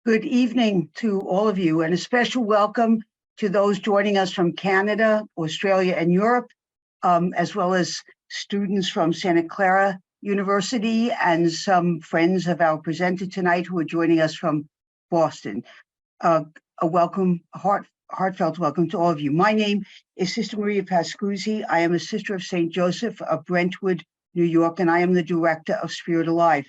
Good evening to all of you, and a special welcome to those joining us from Canada, Australia, and Europe, as well as students from Santa Clara University and some friends of our presenter tonight who are joining us from Boston. A heartfelt welcome to all of you. My name is Sister Maria Pascuzzi. I am a Sister of St. Joseph of Brentwood, New York, and I am the director of Spirit Alive.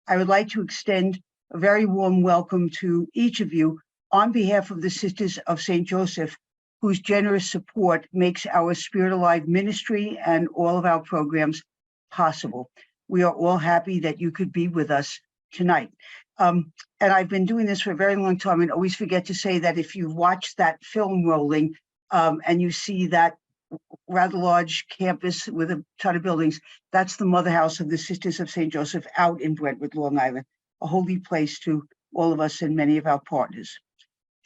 I would like to extend a very warm welcome to each of you on behalf of the Sisters of St. Joseph, whose generous support makes our Spirit Alive ministry and all of our programs possible. We are all happy that you could be with us tonight. And I've been doing this for a very long time and always forget to say that if you've watched that film rolling and you see that rather large campus with a ton of buildings, that's the mother house of the Sisters of St. Joseph out in Brentwood, Long Island, a holy place to all of us and many of our partners.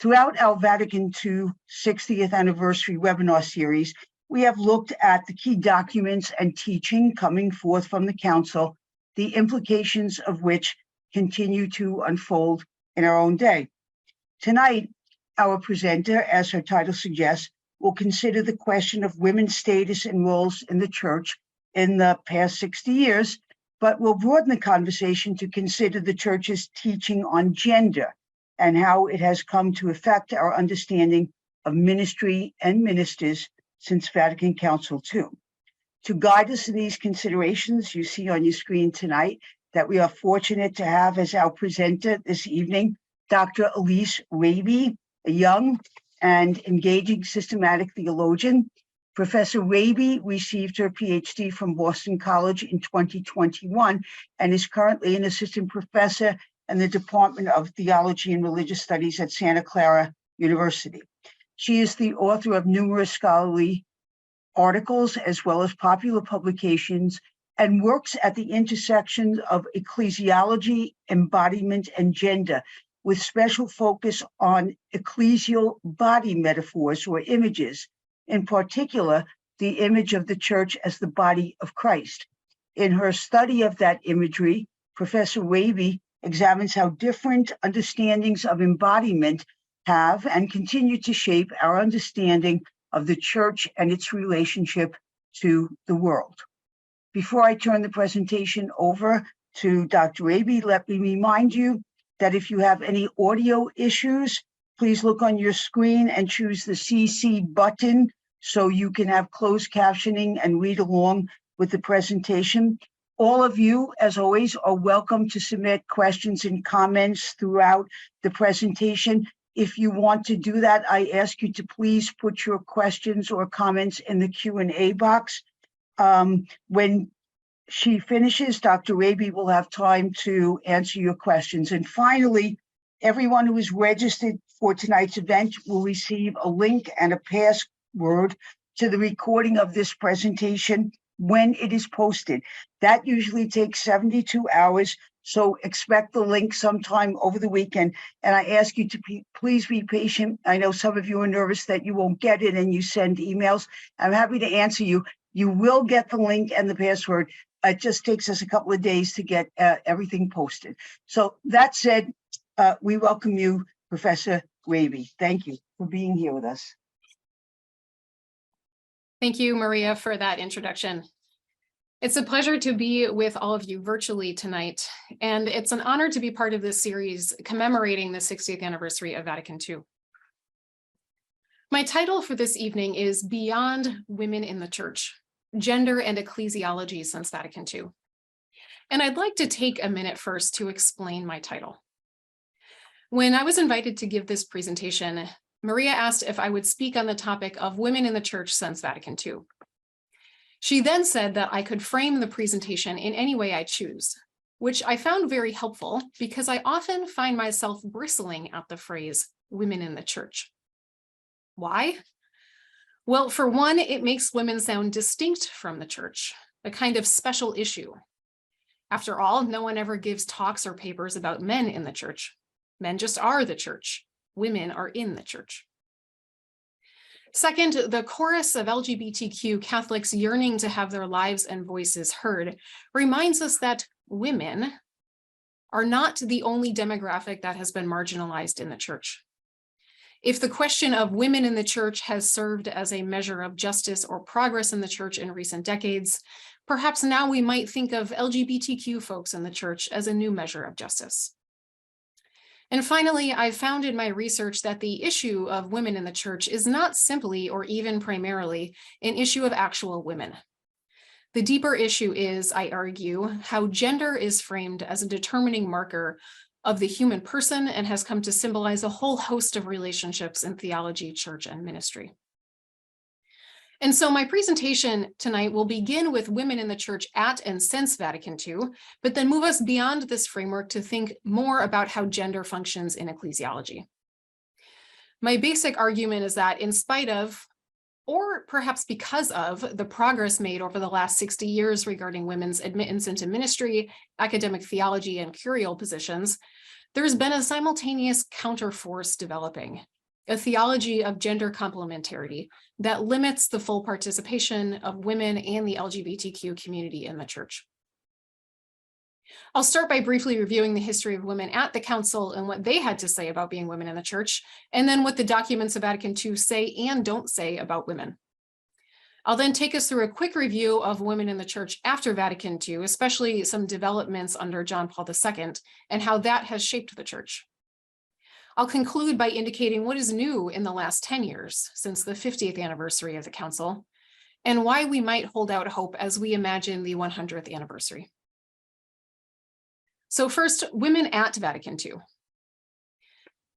Throughout our Vatican II 60th anniversary webinar series, we have looked at the key documents and teaching coming forth from the Council, the implications of which continue to unfold in our own day. Tonight, our presenter, as her title suggests, will consider the question of women's status and roles in the Church in the past 60 years, but we'll broaden the conversation to consider the Church's teaching on gender and how it has come to affect our understanding of ministry and ministers since Vatican Council II. To guide us in these considerations, you see on your screen tonight that we are fortunate to have as our presenter this evening, Dr. Elyse Raby, a young and engaging systematic theologian. Professor Raby received her Ph.D. from Boston College in 2021 and is currently an assistant professor in the Department of Theology and Religious Studies at Santa Clara University. She is the author of numerous scholarly articles as well as popular publications and works at the intersection of ecclesiology, embodiment, and gender, with special focus on ecclesial body metaphors or images, in particular, the image of the Church as the body of Christ. In her study of that imagery, Professor Raby examines how different understandings of embodiment have and continue to shape our understanding of the Church and its relationship to the world. Before I turn the presentation over to Dr. Raby, let me remind you that if you have any audio issues, please look on your screen and choose the CC button so you can have closed captioning and read along with the presentation. All of you, as always, are welcome to submit questions and comments throughout the presentation. If you want to do that, I ask you to please put your questions or comments in the Q&A box. When she finishes, Dr. Raby will have time to answer your questions. And finally, everyone who is registered for tonight's event will receive a link and a password to the recording of this presentation when it is posted. That usually takes 72 hours, so expect the link sometime over the weekend. And I ask you to please be patient. I know some of you are nervous that you won't get it and you send emails. I'm happy to answer you. You will get the link and the password. It just takes us a couple of days to get everything posted. So that said, we welcome you, Professor Raby. Thank you for being here with us. Thank you, Maria, for that introduction. It's a pleasure to be with all of you virtually tonight, and it's an honor to be part of this series commemorating the 60th anniversary of Vatican II. My title for this evening is Beyond Women in the Church, Gender and Ecclesiology since Vatican II. And I'd like to take a minute first to explain my title. When I was invited to give this presentation, Maria asked if I would speak on the topic of women in the Church since Vatican II. She then said that I could frame the presentation in any way I choose, which I found very helpful because I often find myself bristling at the phrase women in the Church. Why? Well, for one, it makes women sound distinct from the Church, a kind of special issue. After all, no one ever gives talks or papers about men in the Church. Men just are the Church. Women are in the Church. Second, the chorus of LGBTQ Catholics yearning to have their lives and voices heard reminds us that women are not the only demographic that has been marginalized in the church. If the question of women in the church has served as a measure of justice or progress in the church in recent decades, perhaps now we might think of LGBTQ folks in the church as a new measure of justice. And finally, I've found in my research that the issue of women in the church is not simply or even primarily an issue of actual women. The deeper issue is, I argue, how gender is framed as a determining marker of the human person and has come to symbolize a whole host of relationships in theology, church, and ministry. And so my presentation tonight will begin with women in the church at and since Vatican II, but then move us beyond this framework to think more about how gender functions in ecclesiology. My basic argument is that in spite of, or perhaps because of, the progress made over the last 60 years regarding women's admittance into ministry, academic theology, and curial positions, there's been a simultaneous counterforce developing, a theology of gender complementarity that limits the full participation of women and the LGBTQ community in the church. I'll start by briefly reviewing the history of women at the council and what they had to say about being women in the church, and then what the documents of Vatican II say and don't say about women. I'll then take us through a quick review of women in the church after Vatican II, especially some developments under John Paul II and how that has shaped the church. I'll conclude by indicating what is new in the last 10 years since the 50th anniversary of the council, and why we might hold out hope as we imagine the 100th anniversary. So first, women at Vatican II.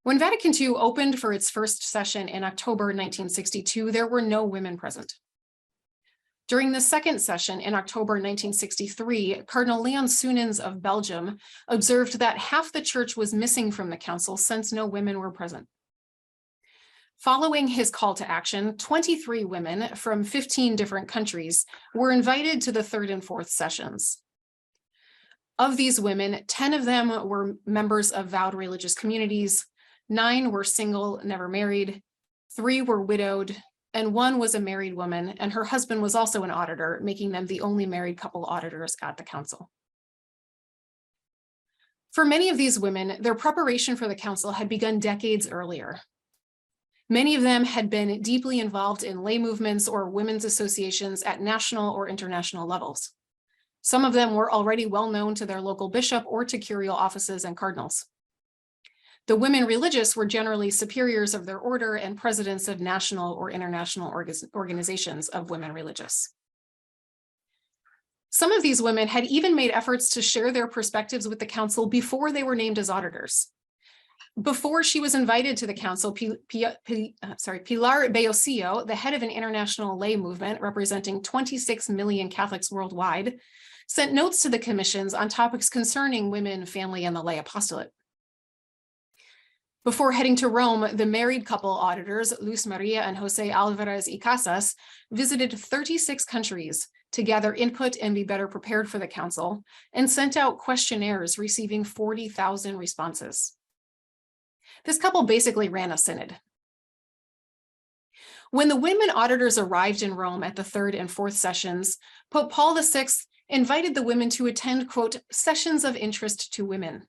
When Vatican II opened for its first session in October 1962, there were no women present. During the second session in October 1963, Cardinal Leon Soenens of Belgium observed that half the church was missing from the council since no women were present. Following his call to action, 23 women from 15 different countries were invited to the third and fourth sessions. Of these women, 10 of them were members of vowed religious communities, 9 were single, never married, 3 were widowed, and 1 was a married woman, and her husband was also an auditor, making them the only married couple auditors at the council. For many of these women, their preparation for the council had begun decades earlier. Many of them had been deeply involved in lay movements or women's associations at national or international levels. Some of them were already well known to their local bishop or to curial offices and cardinals. The women religious were generally superiors of their order and presidents of national or international organizations of women religious. Some of these women had even made efforts to share their perspectives with the council before they were named as auditors. Before she was invited to the council, Pilar Beocio, the head of an international lay movement representing 26 million Catholics worldwide, sent notes to the commissions on topics concerning women, family, and the lay apostolate. Before heading to Rome, the married couple auditors, Luz Maria and Jose Alvarez y Casas, visited 36 countries to gather input and be better prepared for the council, and sent out questionnaires receiving 40,000 responses. This couple basically ran a synod. When the women auditors arrived in Rome at the third and fourth sessions, Pope Paul VI invited the women to attend, quote, sessions of interest to women,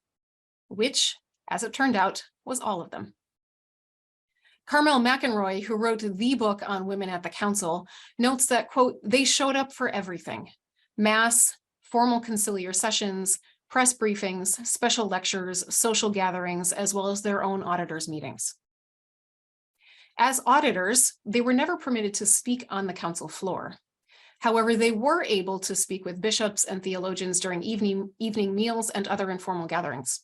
which, as it turned out, was all of them. Carmel McEnroy, who wrote the book on women at the council, notes that, quote, they showed up for everything: mass, formal conciliar sessions, press briefings, special lectures, social gatherings, as well as their own auditors' meetings. As auditors, they were never permitted to speak on the council floor. However, they were able to speak with bishops and theologians during evening meals and other informal gatherings.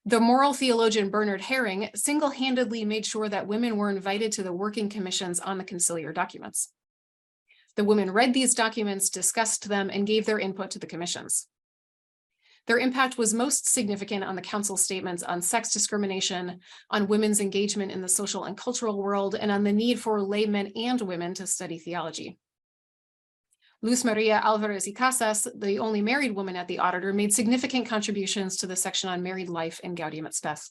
The moral theologian Bernard Herring single-handedly made sure that women were invited to the working commissions on the conciliar documents. The women read these documents, discussed them, and gave their input to the commissions. Their impact was most significant on the council statements on sex discrimination, on women's engagement in the social and cultural world, and on the need for laymen and women to study theology. Luz Maria Alvarez y Casas, the only married woman at the auditor, made significant contributions to the section on married life in Gaudium et Spes.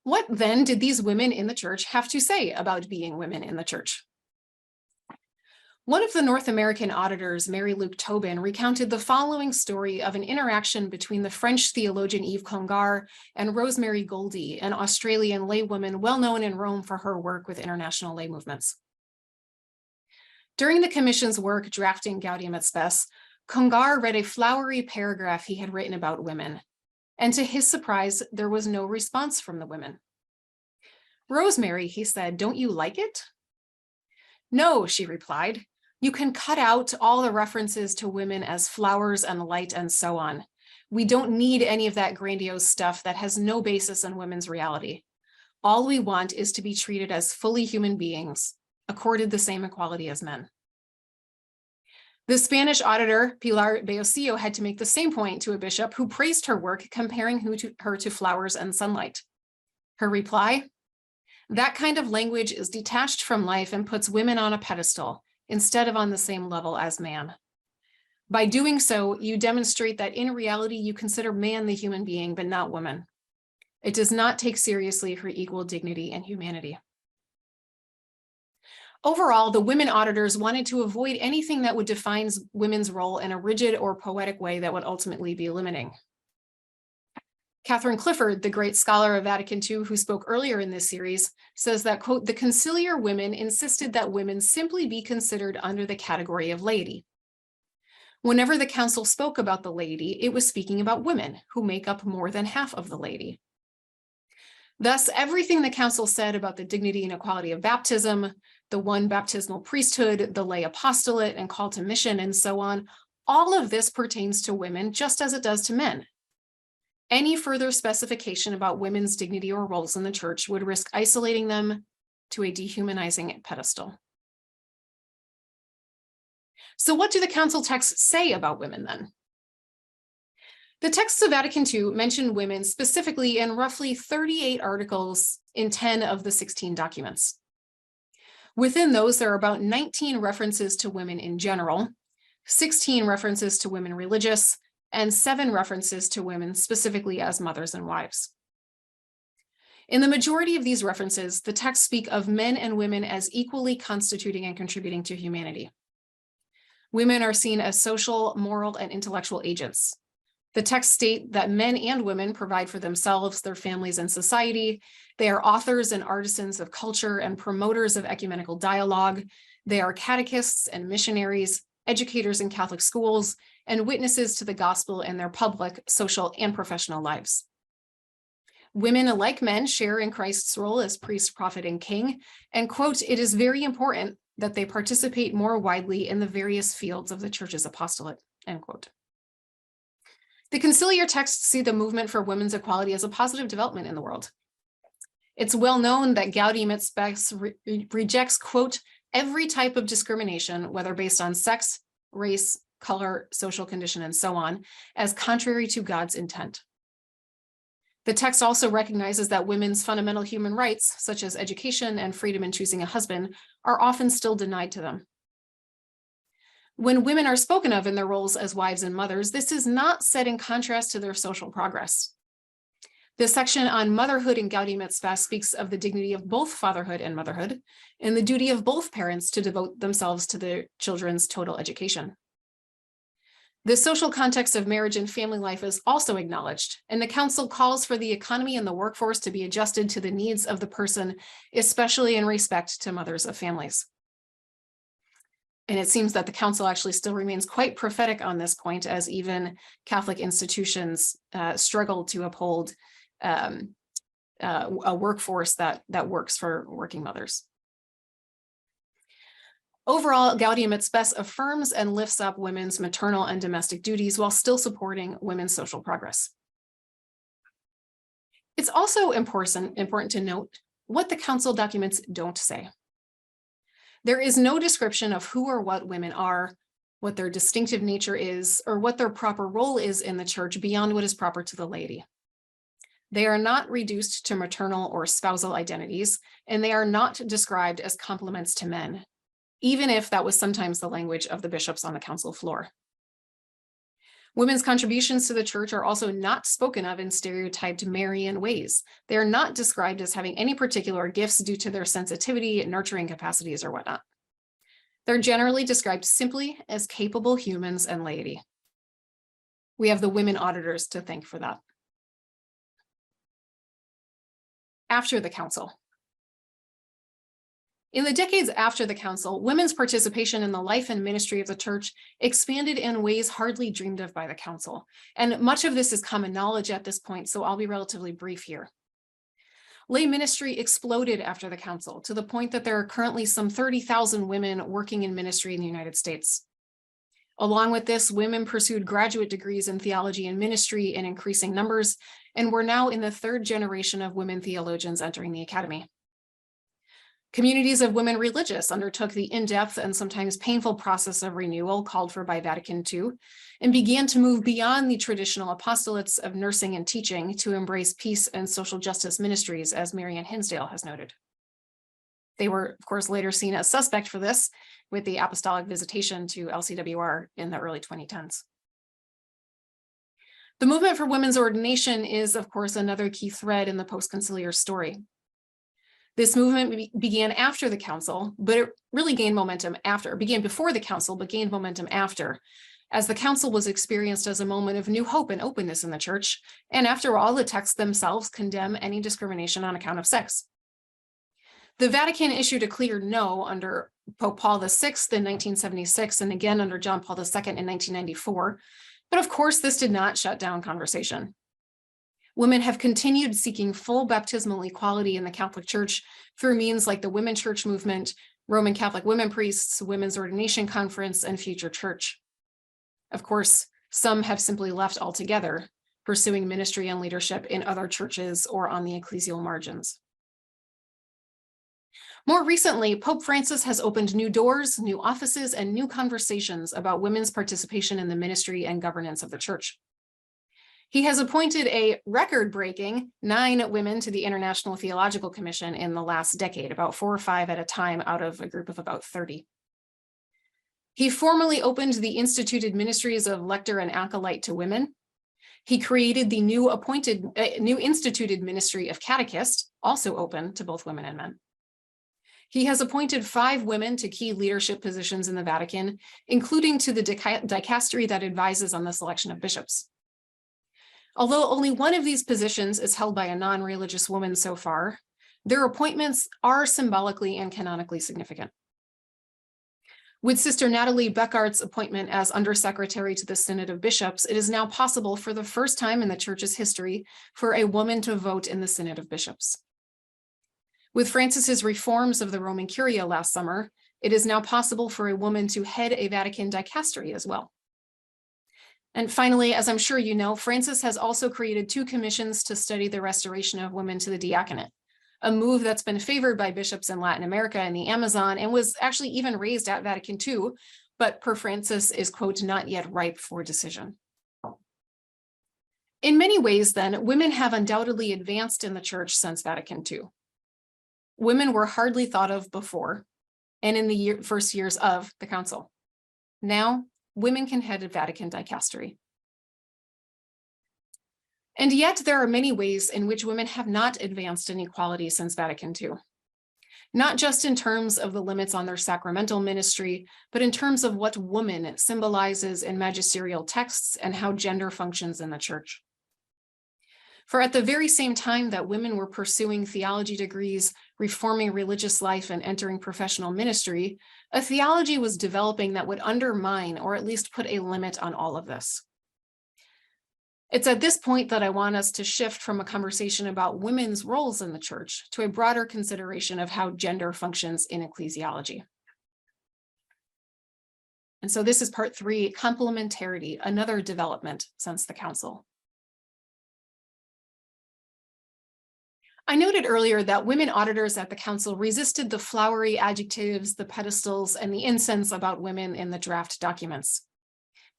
What then did these women in the church have to say about being women in the church? One of the North American auditors, Mary Luke Tobin, recounted the following story of an interaction between the French theologian Yves Congar and Rosemary Goldie, an Australian laywoman well known in Rome for her work with international lay movements. During the commission's work drafting Gaudium et Spes, Congar read a flowery paragraph he had written about women, and to his surprise, there was no response from the women. "Rosemary," he said, "don't you like it?" "No," she replied. "You can cut out all the references to women as flowers and light and so on. We don't need any of that grandiose stuff that has no basis in women's reality. All we want is to be treated as fully human beings, accorded the same equality as men." The Spanish auditor, Pilar Beosillo, had to make the same point to a bishop who praised her work, comparing her to flowers and sunlight. Her reply: "That kind of language is detached from life and puts women on a pedestal, instead of on the same level as man. By doing so, you demonstrate that in reality, you consider man the human being, but not woman. It does not take seriously her equal dignity and humanity." Overall, the women auditors wanted to avoid anything that would define women's role in a rigid or poetic way that would ultimately be limiting. Catherine Clifford, the great scholar of Vatican II who spoke earlier in this series, says that, quote, "The conciliar women insisted that women simply be considered under the category of laity. Whenever the council spoke about the laity, it was speaking about women, who make up more than half of the laity. Thus, everything the council said about the dignity and equality of baptism, the one baptismal priesthood, the lay apostolate and call to mission, and so on, all of this pertains to women just as it does to men. Any further specification about women's dignity or roles in the church would risk isolating them to a dehumanizing pedestal." So what do the council texts say about women then? The texts of Vatican II mention women specifically in roughly 38 articles in 10 of the 16 documents. Within those, there are about 19 references to women in general, 16 references to women religious, and 7 references to women specifically as mothers and wives. In the majority of these references, the texts speak of men and women as equally constituting and contributing to humanity. Women are seen as social, moral, and intellectual agents. The texts state that men and women provide for themselves, their families, and society. They are authors and artisans of culture and promoters of ecumenical dialogue. They are catechists and missionaries, educators in Catholic schools, and witnesses to the gospel in their public, social, and professional lives. Women, like men, share in Christ's role as priest, prophet, and king, and, quote, "It is very important that they participate more widely in the various fields of the church's apostolate," end quote. The conciliar texts see the movement for women's equality as a positive development in the world. It's well known that Gaudium et Spes rejects, quote, "every type of discrimination, whether based on sex, race, color, social condition, and so on, as contrary to God's intent." The text also recognizes that women's fundamental human rights, such as education and freedom in choosing a husband, are often still denied to them. When women are spoken of in their roles as wives and mothers, this is not set in contrast to their social progress. The section on motherhood in Gaudium et Spes speaks of the dignity of both fatherhood and motherhood, and the duty of both parents to devote themselves to their children's total education. The social context of marriage and family life is also acknowledged, and the council calls for the economy and the workforce to be adjusted to the needs of the person, especially in respect to mothers of families. And it seems that the council actually still remains quite prophetic on this point, as even Catholic institutions struggle to uphold a workforce that works for working mothers. Overall, Gaudium et Spes affirms and lifts up women's maternal and domestic duties while still supporting women's social progress. It's also important to note what the council documents don't say. There is no description of who or what women are, what their distinctive nature is, or what their proper role is in the church beyond what is proper to the laity. They are not reduced to maternal or spousal identities, and they are not described as complements to men, even if that was sometimes the language of the bishops on the council floor. Women's contributions to the church are also not spoken of in stereotyped Marian ways. They are not described as having any particular gifts due to their sensitivity, nurturing capacities, or whatnot. They're generally described simply as capable humans and laity. We have the women auditors to thank for that. After the council. In the decades after the council, women's participation in the life and ministry of the church expanded in ways hardly dreamed of by the council. And much of this is common knowledge at this point, so I'll be relatively brief here. Lay ministry exploded after the council to the point that there are currently some 30,000 women working in ministry in the United States. Along with this, women pursued graduate degrees in theology and ministry in increasing numbers, and we're now in the third generation of women theologians entering the academy. Communities of women religious undertook the in-depth and sometimes painful process of renewal called for by Vatican II and began to move beyond the traditional apostolates of nursing and teaching to embrace peace and social justice ministries, as Marianne Hinsdale has noted. They were, of course, later seen as suspect for this with the apostolic visitation to LCWR in the early 2010s. The movement for women's ordination is, of course, another key thread in the post-conciliar story. This movement began after the council, but it really gained momentum after. It began before the council, but gained momentum after, as the council was experienced as a moment of new hope and openness in the church. And after all, the texts themselves condemn any discrimination on account of sex. The Vatican issued a clear no under Pope Paul VI in 1976, and again under John Paul II in 1994. But of course, this did not shut down conversation. Women have continued seeking full baptismal equality in the Catholic Church through means like the Women Church Movement, Roman Catholic Women Priests, Women's Ordination Conference, and Future Church. Of course, some have simply left altogether, pursuing ministry and leadership in other churches or on the ecclesial margins. More recently, Pope Francis has opened new doors, new offices, and new conversations about women's participation in the ministry and governance of the church. He has appointed a record-breaking 9 women to the International Theological Commission in the last decade, about 4 or 5 at a time out of a group of about 30. He formally opened the instituted ministries of lector and acolyte to women. He created the new instituted ministry of catechist, also open to both women and men. He has appointed 5 women to key leadership positions in the Vatican, including to the dicastery that advises on the selection of bishops. Although only one of these positions is held by a non-religious woman so far, their appointments are symbolically and canonically significant. With Sister Natalie Beckart's appointment as Undersecretary to the Synod of Bishops, it is now possible for the first time in the Church's history for a woman to vote in the Synod of Bishops. With Francis's reforms of the Roman Curia last summer, it is now possible for a woman to head a Vatican dicastery as well. And finally, as I'm sure you know, Francis has also created 2 commissions to study the restoration of women to the diaconate, a move that's been favored by bishops in Latin America and the Amazon and was actually even raised at Vatican II, but per Francis is, quote, not yet ripe for decision. In many ways, then, women have undoubtedly advanced in the church since Vatican II. Women were hardly thought of before and in the first years of the council. Now, women can head a Vatican dicastery. And yet there are many ways in which women have not advanced in equality since Vatican II. Not just in terms of the limits on their sacramental ministry, but in terms of what woman symbolizes in magisterial texts and how gender functions in the church. For at the very same time that women were pursuing theology degrees, reforming religious life, and entering professional ministry, a theology was developing that would undermine or at least put a limit on all of this. It's at this point that I want us to shift from a conversation about women's roles in the church to a broader consideration of how gender functions in ecclesiology. And so this is part 3, complementarity, another development since the council. I noted earlier that women auditors at the council resisted the flowery adjectives, the pedestals, and the incense about women in the draft documents.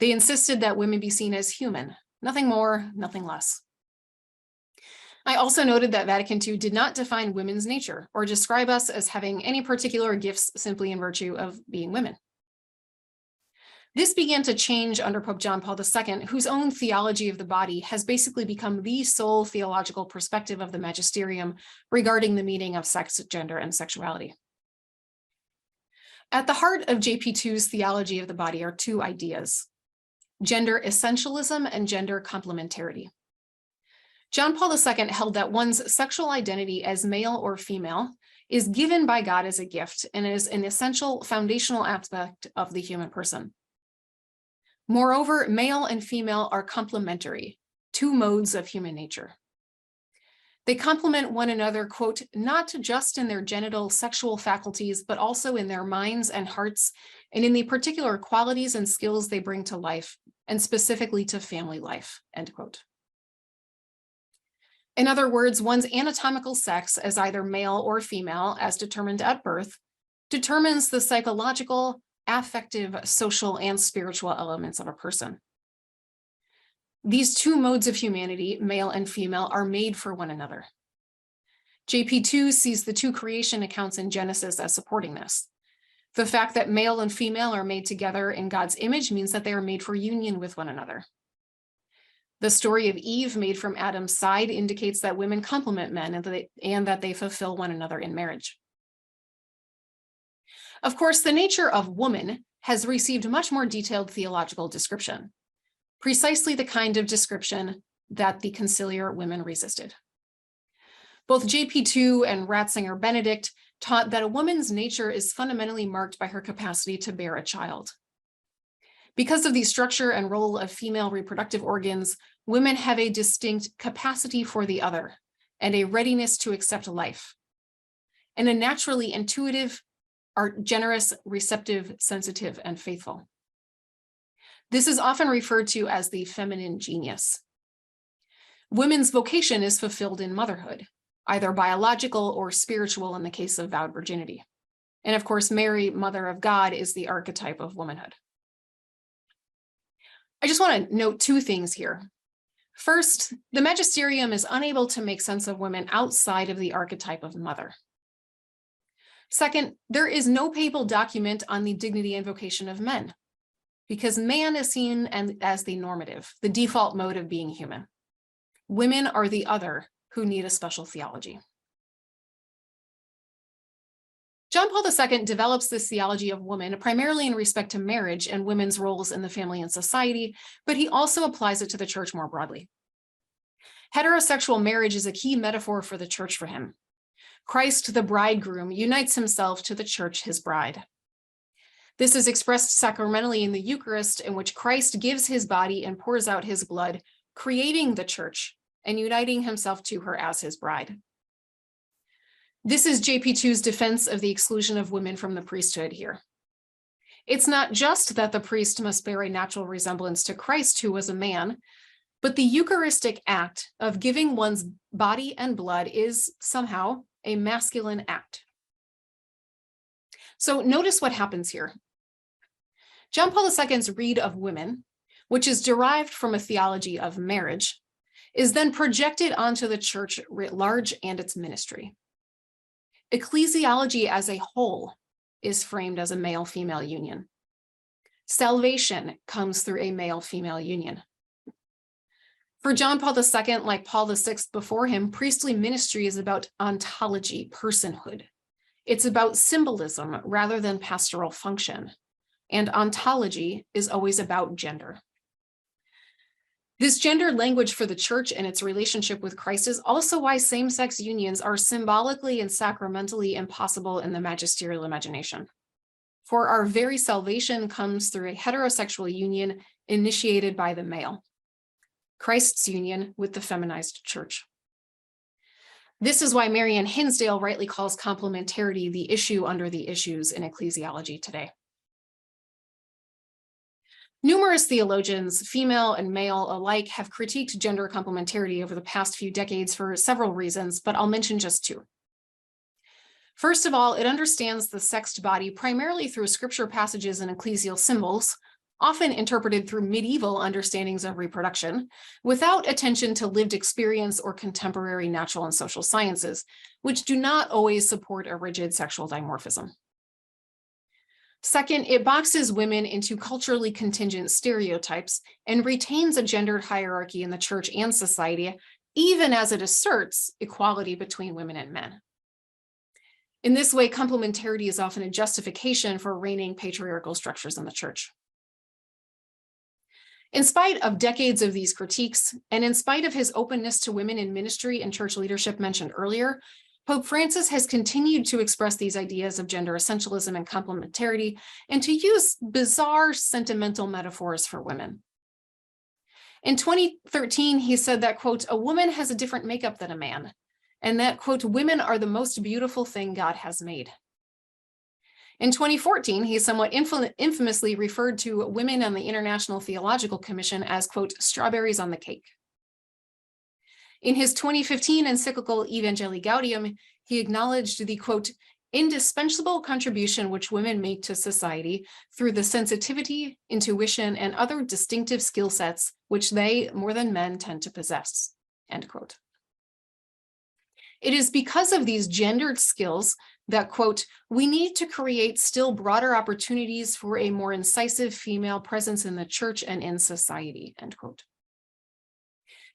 They insisted that women be seen as human, nothing more, nothing less. I also noted that Vatican II did not define women's nature or describe us as having any particular gifts simply in virtue of being women. This began to change under Pope John Paul II, whose own theology of the body has basically become the sole theological perspective of the magisterium regarding the meaning of sex, gender, and sexuality. At the heart of JP2's theology of the body are two ideas: gender essentialism and gender complementarity. John Paul II held that one's sexual identity as male or female is given by God as a gift and is an essential foundational aspect of the human person. Moreover, male and female are complementary, two modes of human nature. They complement one another, quote, not just in their genital sexual faculties, but also in their minds and hearts, and in the particular qualities and skills they bring to life, and specifically to family life, end quote. In other words, one's anatomical sex as either male or female, as determined at birth, determines the psychological, affective, social, and spiritual elements of a person. These two modes of humanity, male and female, are made for one another. JP2 sees the two creation accounts in Genesis as supporting this. The fact that male and female are made together in God's image means that they are made for union with one another. The story of Eve, made from Adam's side, indicates that women complement men and that they fulfill one another in marriage. Of course, the nature of woman has received much more detailed theological description, precisely the kind of description that the conciliar women resisted. Both JP2 and Ratzinger Benedict taught that a woman's nature is fundamentally marked by her capacity to bear a child. Because of the structure and role of female reproductive organs, women have a distinct capacity for the other and a readiness to accept life, and a naturally intuitive, are generous, receptive, sensitive, and faithful. This is often referred to as the feminine genius. Women's vocation is fulfilled in motherhood, either biological or spiritual in the case of vowed virginity. And of course, Mary, Mother of God, is the archetype of womanhood. I just want to note two things here. First, the magisterium is unable to make sense of women outside of the archetype of mother. Second, there is no papal document on the dignity and vocation of men, because man is seen as the normative, the default mode of being human. Women are the other who need a special theology. John Paul II develops this theology of woman primarily in respect to marriage and women's roles in the family and society, but he also applies it to the church more broadly. Heterosexual marriage is a key metaphor for the church for him. Christ, the bridegroom, unites himself to the church, his bride. This is expressed sacramentally in the Eucharist, in which Christ gives his body and pours out his blood, creating the church and uniting himself to her as his bride. This is JP2's defense of the exclusion of women from the priesthood here. It's not just that the priest must bear a natural resemblance to Christ, who was a man, but the Eucharistic act of giving one's body and blood is somehow a masculine act. So notice what happens here. John Paul II's read of women, which is derived from a theology of marriage, is then projected onto the church writ large and its ministry. Ecclesiology as a whole is framed as a male-female union. Salvation comes through a male-female union. For John Paul II, like Paul VI before him, priestly ministry is about ontology, personhood. It's about symbolism rather than pastoral function. And ontology is always about gender. This gendered language for the church and its relationship with Christ is also why same-sex unions are symbolically and sacramentally impossible in the magisterial imagination. For our very salvation comes through a heterosexual union initiated by the male, Christ's union with the feminized church. This is why Marianne Hinsdale rightly calls complementarity the issue under the issues in ecclesiology today. Numerous theologians, female and male alike, have critiqued gender complementarity over the past few decades for several reasons, but I'll mention just two. First of all, it understands the sexed body primarily through scripture passages and ecclesial symbols, often interpreted through medieval understandings of reproduction, without attention to lived experience or contemporary natural and social sciences, which do not always support a rigid sexual dimorphism. Second, it boxes women into culturally contingent stereotypes and retains a gendered hierarchy in the church and society, even as it asserts equality between women and men. In this way, complementarity is often a justification for reigning patriarchal structures in the church. In spite of decades of these critiques, and in spite of his openness to women in ministry and church leadership mentioned earlier, Pope Francis has continued to express these ideas of gender essentialism and complementarity, and to use bizarre sentimental metaphors for women. In 2013, he said that, quote, "A woman has a different makeup than a man," and that, quote, "women are the most beautiful thing God has made." In 2014, he somewhat infamously referred to women on the International Theological Commission as, quote, "strawberries on the cake." In his 2015 encyclical Evangelii Gaudium, he acknowledged the, quote, "indispensable contribution which women make to society through the sensitivity, intuition, and other distinctive skill sets which they, more than men, tend to possess," end quote. It is because of these gendered skills that, quote, "we need to create still broader opportunities for a more incisive female presence in the church and in society," end quote.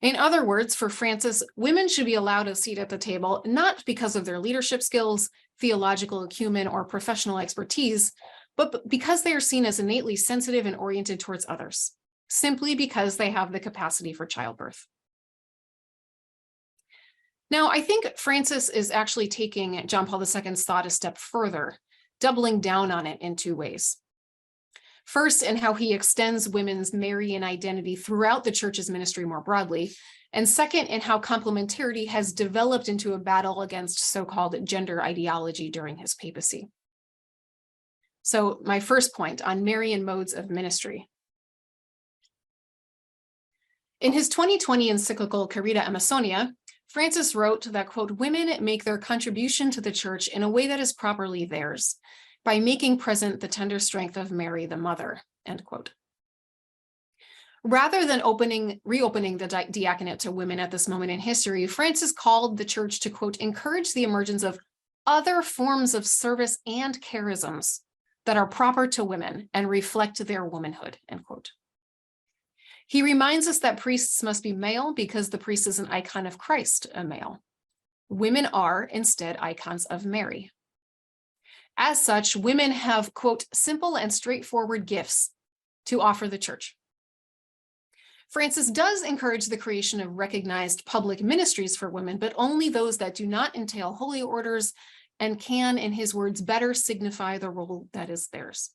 In other words, for Francis, women should be allowed a seat at the table, not because of their leadership skills, theological acumen, or professional expertise, but because they are seen as innately sensitive and oriented towards others, simply because they have the capacity for childbirth. Now, I think Francis is actually taking John Paul II's thought a step further, doubling down on it in two ways. First, in how he extends women's Marian identity throughout the church's ministry more broadly, and second, in how complementarity has developed into a battle against so-called gender ideology during his papacy. So my first point on Marian modes of ministry. In his 2020 encyclical Carita Amasonia, Francis wrote that, quote, "women make their contribution to the church in a way that is properly theirs, by making present the tender strength of Mary, the mother," end quote. Rather than reopening the diaconate to women at this moment in history, Francis called the church to, quote, "encourage the emergence of other forms of service and charisms that are proper to women and reflect their womanhood," end quote. He reminds us that priests must be male because the priest is an icon of Christ, a male. Women are instead icons of Mary. As such, women have, quote, "simple and straightforward gifts to offer the church." Francis does encourage the creation of recognized public ministries for women, but only those that do not entail holy orders and can, in his words, better signify the role that is theirs.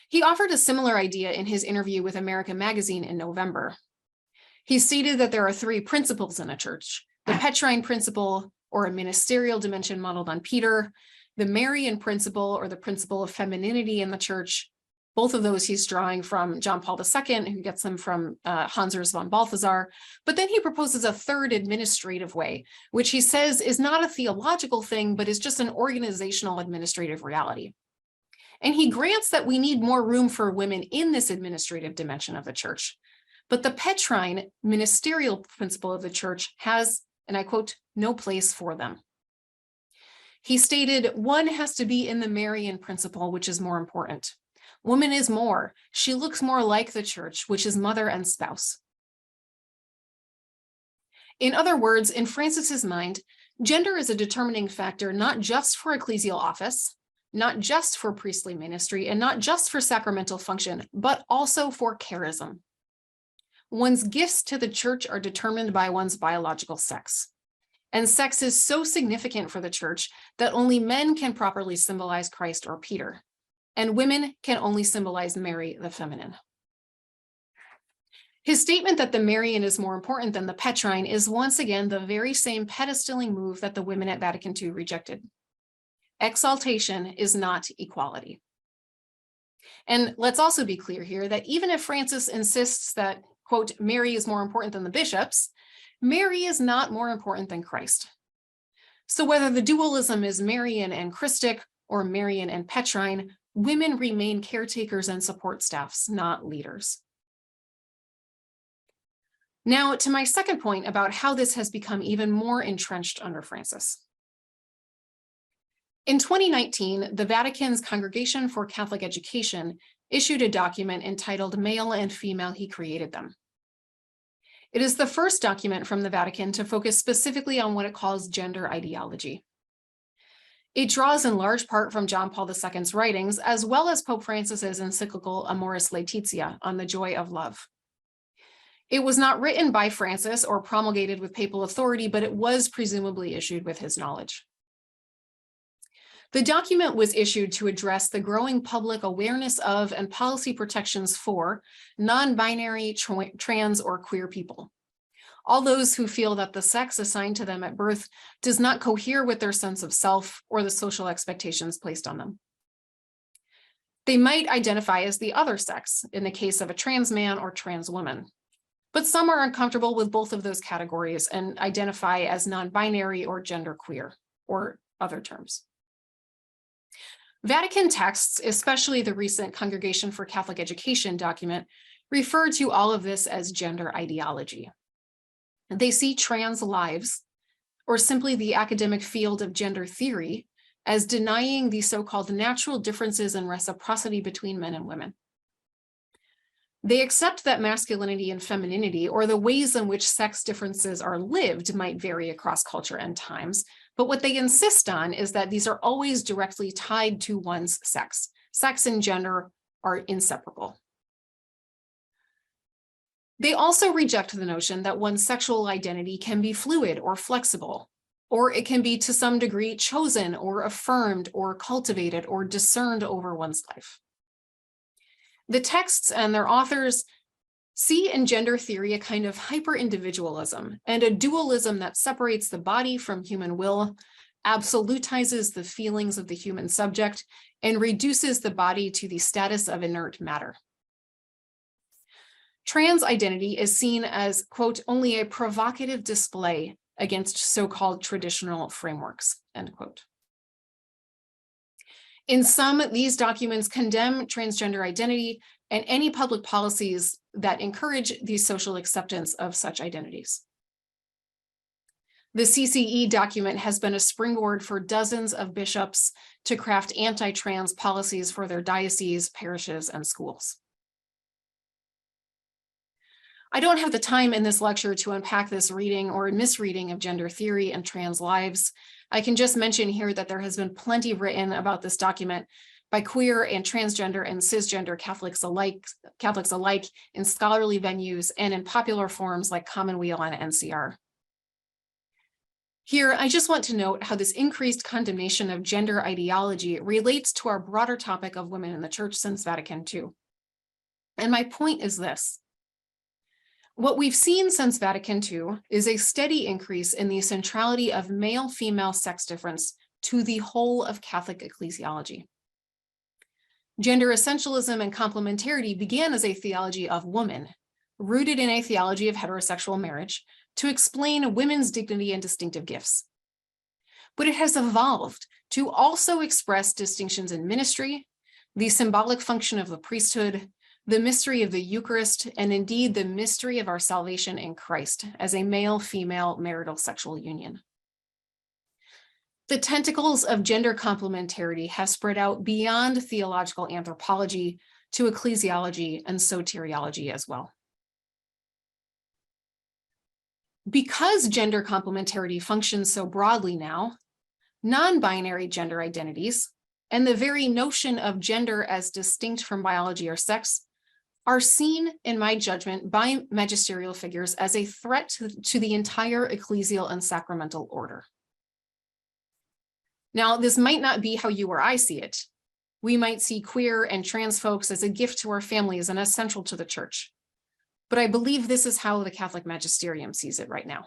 He offered a similar idea in his interview with America Magazine in November. He stated that there are three principles in a church: the Petrine principle, or a ministerial dimension modeled on Peter, the Marian principle, or the principle of femininity in the church. Both of those he's drawing from John Paul II, who gets them from Hans Urs von Balthasar. But then he proposes a third administrative way, which he says is not a theological thing, but is just an organizational administrative reality. And he grants that we need more room for women in this administrative dimension of the church. But the Petrine ministerial principle of the church has, and I quote, "no place for them." He stated, "one has to be in the Marian principle, which is more important. Woman is more. She looks more like the church, which is mother and spouse." In other words, in Francis's mind, gender is a determining factor not just for ecclesial office, not just for priestly ministry, and not just for sacramental function, but also for charism. One's gifts to the church are determined by one's biological sex. And sex is so significant for the church that only men can properly symbolize Christ or Peter, and women can only symbolize Mary, the feminine. His statement that the Marian is more important than the Petrine is once again the very same pedestaling move that the women at Vatican II rejected. Exaltation is not equality. And let's also be clear here that even if Francis insists that, quote, "Mary is more important than the bishops," Mary is not more important than Christ. So whether the dualism is Marian and Christic or Marian and Petrine, women remain caretakers and support staffs, not leaders. Now to my second point about how this has become even more entrenched under Francis. In 2019, the Vatican's Congregation for Catholic Education issued a document entitled "Male and Female, He Created Them." It is the first document from the Vatican to focus specifically on what it calls gender ideology. It draws in large part from John Paul II's writings, as well as Pope Francis's encyclical Amoris Laetitia on the joy of love. It was not written by Francis or promulgated with papal authority, but it was presumably issued with his knowledge. The document was issued to address the growing public awareness of and policy protections for non-binary, trans, or queer people. All those who feel that the sex assigned to them at birth does not cohere with their sense of self or the social expectations placed on them. They might identify as the other sex in the case of a trans man or trans woman, but some are uncomfortable with both of those categories and identify as non-binary or genderqueer or other terms. Vatican texts, especially the recent Congregation for Catholic Education document, refer to all of this as gender ideology. They see trans lives, or simply the academic field of gender theory, as denying the so-called natural differences in reciprocity between men and women. They accept that masculinity and femininity, or the ways in which sex differences are lived, might vary across culture and times, but what they insist on is that these are always directly tied to one's sex. Sex and gender are inseparable. They also reject the notion that one's sexual identity can be fluid or flexible, or it can be to some degree chosen or affirmed or cultivated or discerned over one's life. The texts and their authors see in gender theory a kind of hyper-individualism and a dualism that separates the body from human will, absolutizes the feelings of the human subject, and reduces the body to the status of inert matter. Trans identity is seen as, quote, only a provocative display against so-called traditional frameworks, end quote. In sum, these documents condemn transgender identity and any public policies that encourage the social acceptance of such identities. The CCE document has been a springboard for dozens of bishops to craft anti-trans policies for their dioceses, parishes, and schools. I don't have the time in this lecture to unpack this reading or misreading of gender theory and trans lives. I can just mention here that there has been plenty written about this document by queer and transgender and cisgender Catholics alike in scholarly venues and in popular forums like Commonweal and NCR. Here, I just want to note how this increased condemnation of gender ideology relates to our broader topic of women in the church since Vatican II. And my point is this. What we've seen since Vatican II is a steady increase in the centrality of male-female sex difference to the whole of Catholic ecclesiology. Gender essentialism and complementarity began as a theology of woman, rooted in a theology of heterosexual marriage, to explain women's dignity and distinctive gifts. But it has evolved to also express distinctions in ministry, the symbolic function of the priesthood, the mystery of the Eucharist, and indeed the mystery of our salvation in Christ as a male-female marital sexual union. The tentacles of gender complementarity have spread out beyond theological anthropology to ecclesiology and soteriology as well. Because gender complementarity functions so broadly now, non-binary gender identities and the very notion of gender as distinct from biology or sex are seen, in my judgment, by magisterial figures as a threat to the entire ecclesial and sacramental order. Now, this might not be how you or I see it. We might see queer and trans folks as a gift to our families and as central to the church. But I believe this is how the Catholic magisterium sees it right now.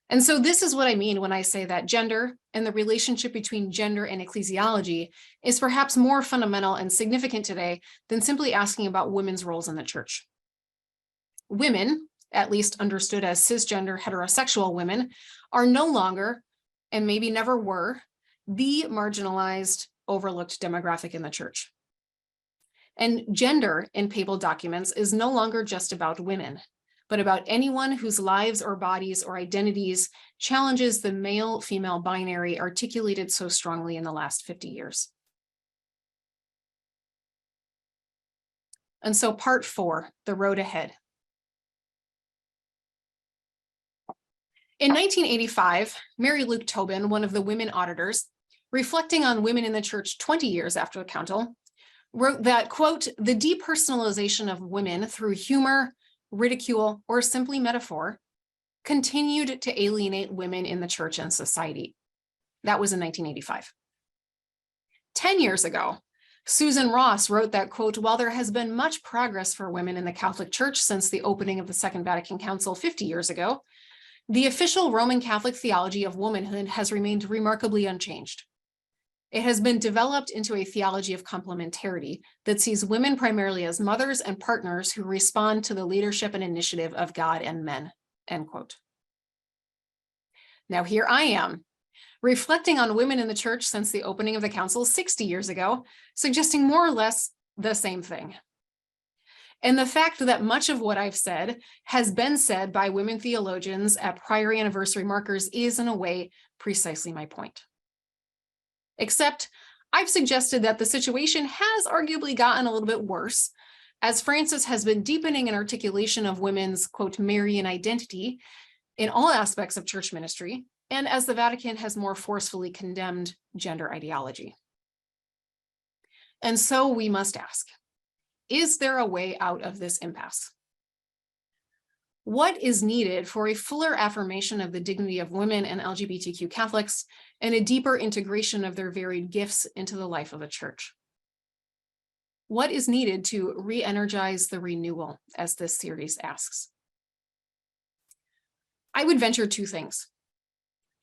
And so this is what I mean when I say that gender and the relationship between gender and ecclesiology is perhaps more fundamental and significant today than simply asking about women's roles in the church. Women, at least understood as cisgender heterosexual women, are no longer, and maybe never were, the marginalized, overlooked demographic in the church. And gender in papal documents is no longer just about women, but about anyone whose lives or bodies or identities challenges the male-female binary articulated so strongly in the last 50 years. And so part 4, the road ahead. In 1985, Mary Luke Tobin, one of the women auditors, reflecting on women in the church 20 years after the council, wrote that, quote, "The depersonalization of women through humor, ridicule, or simply metaphor continued to alienate women in the church and society." That was in 1985. 10 years ago, Susan Ross wrote that, quote, "While there has been much progress for women in the Catholic Church since the opening of the Second Vatican Council 50 years ago, the official Roman Catholic theology of womanhood has remained remarkably unchanged. It has been developed into a theology of complementarity that sees women primarily as mothers and partners who respond to the leadership and initiative of God and men," end quote. Now here I am, reflecting on women in the church since the opening of the council 60 years ago, suggesting more or less the same thing. And the fact that much of what I've said has been said by women theologians at prior anniversary markers is, in a way, precisely my point. Except I've suggested that the situation has arguably gotten a little bit worse, as Francis has been deepening an articulation of women's, quote, Marian identity in all aspects of church ministry, and as the Vatican has more forcefully condemned gender ideology. And so we must ask, is there a way out of this impasse? What is needed for a fuller affirmation of the dignity of women and LGBTQ Catholics and a deeper integration of their varied gifts into the life of a church? What is needed to re-energize the renewal, as this series asks? I would venture two things.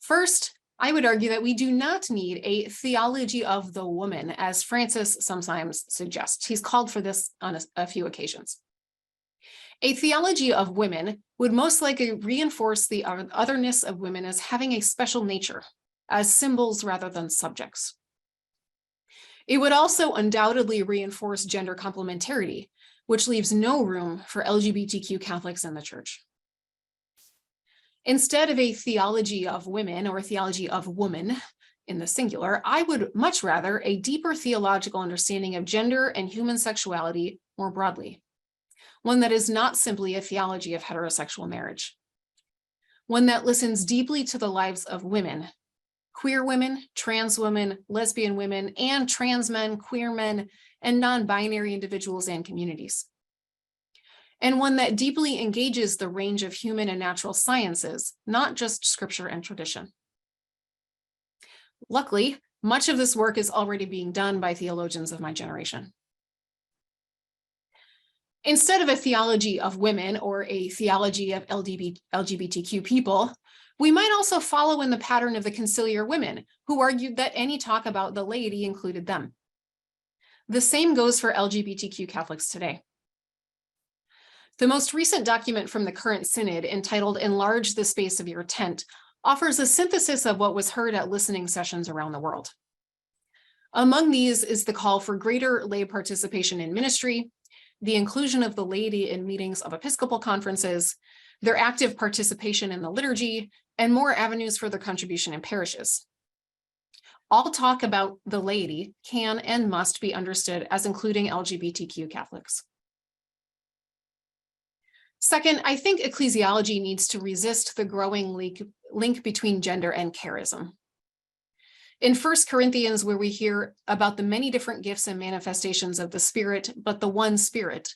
First, I would argue that we do not need a theology of the woman, as Francis sometimes suggests. He's called for this on a few occasions. A theology of women would most likely reinforce the otherness of women as having a special nature, as symbols rather than subjects. It would also undoubtedly reinforce gender complementarity, which leaves no room for LGBTQ Catholics in the church. Instead of a theology of women or a theology of woman in the singular, I would much rather a deeper theological understanding of gender and human sexuality more broadly, one that is not simply a theology of heterosexual marriage, one that listens deeply to the lives of women, queer women, trans women, lesbian women, and trans men, queer men, and non-binary individuals and communities, and one that deeply engages the range of human and natural sciences, not just scripture and tradition. Luckily, much of this work is already being done by theologians of my generation. Instead of a theology of women or a theology of LGBTQ people, we might also follow in the pattern of the conciliar women who argued that any talk about the laity included them. The same goes for LGBTQ Catholics today. The most recent document from the current synod, entitled "Enlarge the Space of Your Tent," offers a synthesis of what was heard at listening sessions around the world. Among these is the call for greater lay participation in ministry, the inclusion of the laity in meetings of episcopal conferences, their active participation in the liturgy, and more avenues for their contribution in parishes. All talk about the laity can and must be understood as including LGBTQ Catholics. Second, I think ecclesiology needs to resist the growing link between gender and charism. In 1 Corinthians, where we hear about the many different gifts and manifestations of the Spirit, but the one Spirit,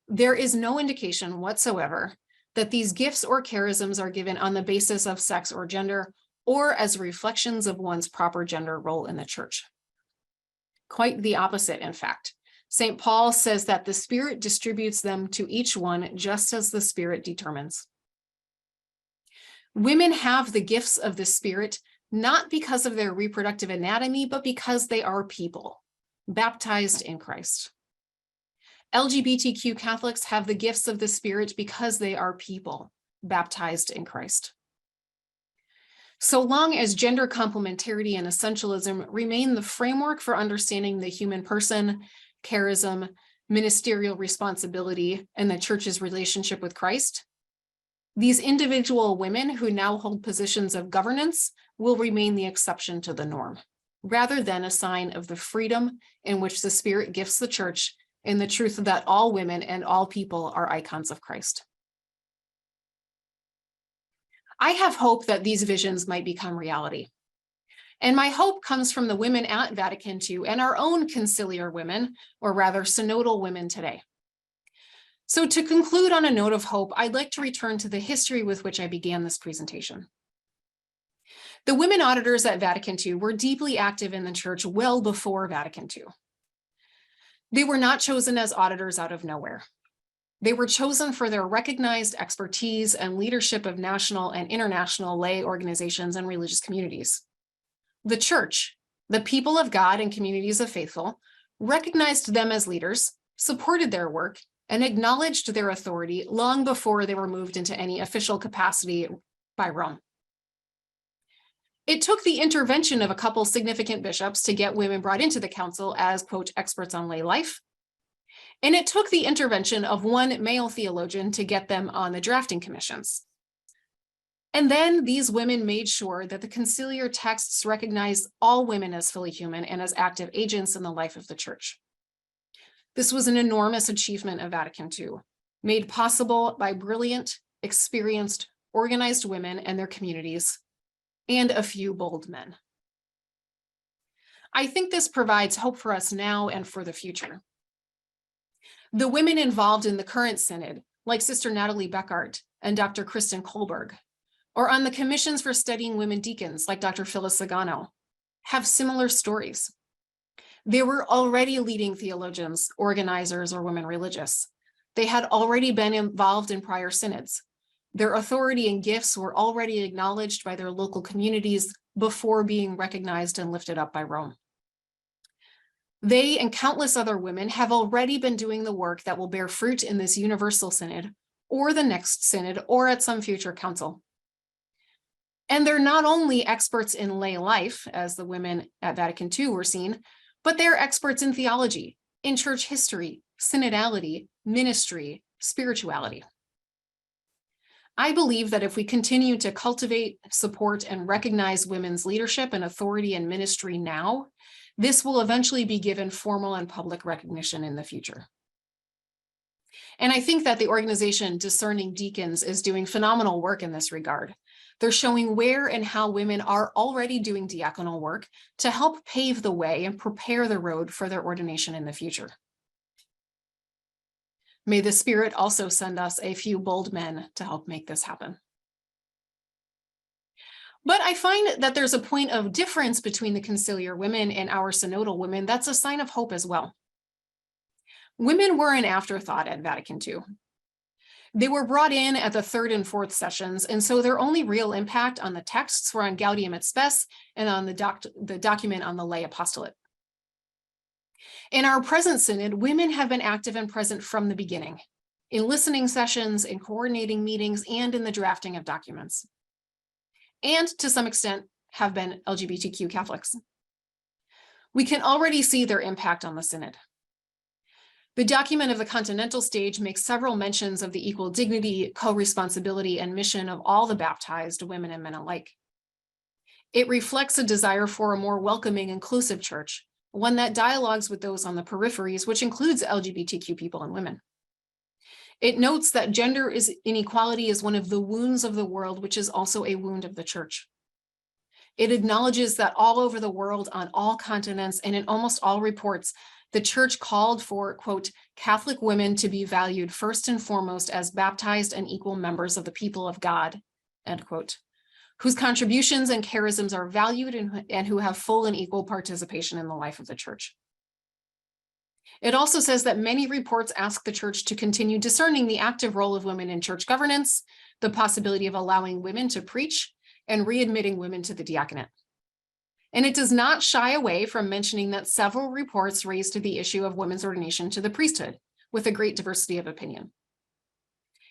there is no indication whatsoever that these gifts or charisms are given on the basis of sex or gender, or as reflections of one's proper gender role in the church. Quite the opposite, in fact. St. Paul says that the Spirit distributes them to each one just as the Spirit determines. Women have the gifts of the Spirit not because of their reproductive anatomy, but because they are people, baptized in Christ. LGBTQ Catholics have the gifts of the Spirit because they are people, baptized in Christ. So long as gender complementarity and essentialism remain the framework for understanding the human person, charism, ministerial responsibility, and the church's relationship with Christ, these individual women who now hold positions of governance will remain the exception to the norm, rather than a sign of the freedom in which the Spirit gifts the church and the truth that all women and all people are icons of Christ. I have hope that these visions might become reality. And my hope comes from the women at Vatican II and our own conciliar women, or rather synodal women today. So to conclude on a note of hope, I'd like to return to the history with which I began this presentation. The women auditors at Vatican II were deeply active in the church well before Vatican II. They were not chosen as auditors out of nowhere. They were chosen for their recognized expertise and leadership of national and international lay organizations and religious communities. The church, the people of God and communities of faithful, recognized them as leaders, supported their work, and acknowledged their authority long before they were moved into any official capacity by Rome. It took the intervention of a couple significant bishops to get women brought into the council as, quote, experts on lay life. And it took the intervention of one male theologian to get them on the drafting commissions. And then these women made sure that the conciliar texts recognized all women as fully human and as active agents in the life of the church. This was an enormous achievement of Vatican II, made possible by brilliant, experienced, organized women and their communities, and a few bold men. I think this provides hope for us now and for the future. The women involved in the current synod, like Sister Natalie Beckart and Dr. Kristen Kohlberg, or on the commissions for studying women deacons, like Dr. Phyllis Sagano, have similar stories. They were already leading theologians, organizers, or women religious. They had already been involved in prior synods. Their authority and gifts were already acknowledged by their local communities before being recognized and lifted up by Rome. They and countless other women have already been doing the work that will bear fruit in this universal synod, or the next synod, or at some future council. And they're not only experts in lay life, as the women at Vatican II were seen, but they're experts in theology, in church history, synodality, ministry, spirituality. I believe that if we continue to cultivate, support, and recognize women's leadership and authority in ministry now, this will eventually be given formal and public recognition in the future. And I think that the organization Discerning Deacons is doing phenomenal work in this regard. They're showing where and how women are already doing diaconal work to help pave the way and prepare the road for their ordination in the future. May the Spirit also send us a few bold men to help make this happen. But I find that there's a point of difference between the conciliar women and our synodal women that's a sign of hope as well. Women were an afterthought at Vatican II. They were brought in at the third and fourth sessions, and so their only real impact on the texts were on Gaudium et Spes and on the document on the lay apostolate. In our present synod, women have been active and present from the beginning, in listening sessions, in coordinating meetings, and in the drafting of documents. And to some extent, have been LGBTQ Catholics. We can already see their impact on the synod. The document of the continental stage makes several mentions of the equal dignity, co-responsibility, and mission of all the baptized, women and men alike. It reflects a desire for a more welcoming, inclusive church, one that dialogues with those on the peripheries, which includes LGBTQ people and women. It notes that gender inequality is one of the wounds of the world, which is also a wound of the church. It acknowledges that all over the world, on all continents, and in almost all reports, the church called for, quote, Catholic women to be valued first and foremost as baptized and equal members of the people of God, end quote, whose contributions and charisms are valued and who have full and equal participation in the life of the church. It also says that many reports ask the church to continue discerning the active role of women in church governance, the possibility of allowing women to preach, and readmitting women to the diaconate. And it does not shy away from mentioning that several reports raised the issue of women's ordination to the priesthood, with a great diversity of opinion.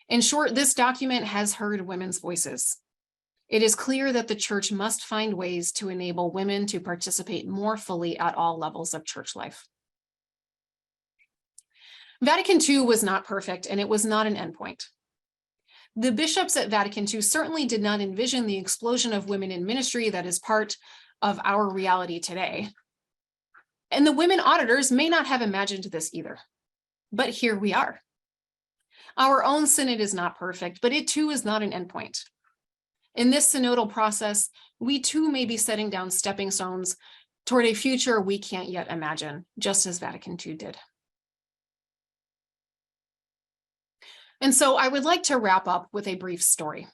In short, this document has heard women's voices. It is clear that the church must find ways to enable women to participate more fully at all levels of church life. Vatican II was not perfect, and it was not an endpoint. The bishops at Vatican II certainly did not envision the explosion of women in ministry that is part of our reality today. And the women auditors may not have imagined this either, but here we are. Our own synod is not perfect, but it too is not an endpoint. In this synodal process, we too may be setting down stepping stones toward a future we can't yet imagine, just as Vatican II did. And so I would like to wrap up with a brief story.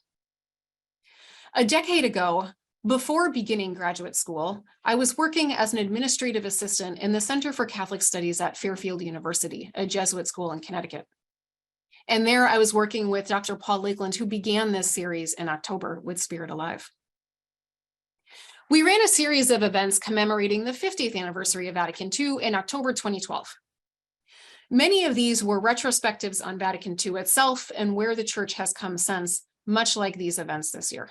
A decade ago, before beginning graduate school, I was working as an administrative assistant in the Center for Catholic Studies at Fairfield University, a Jesuit school in Connecticut. And there I was working with Dr. Paul Lakeland, who began this series in October with Spirit Alive. We ran a series of events commemorating the 50th anniversary of Vatican II in October 2012. Many of these were retrospectives on Vatican II itself and where the church has come since, much like these events this year.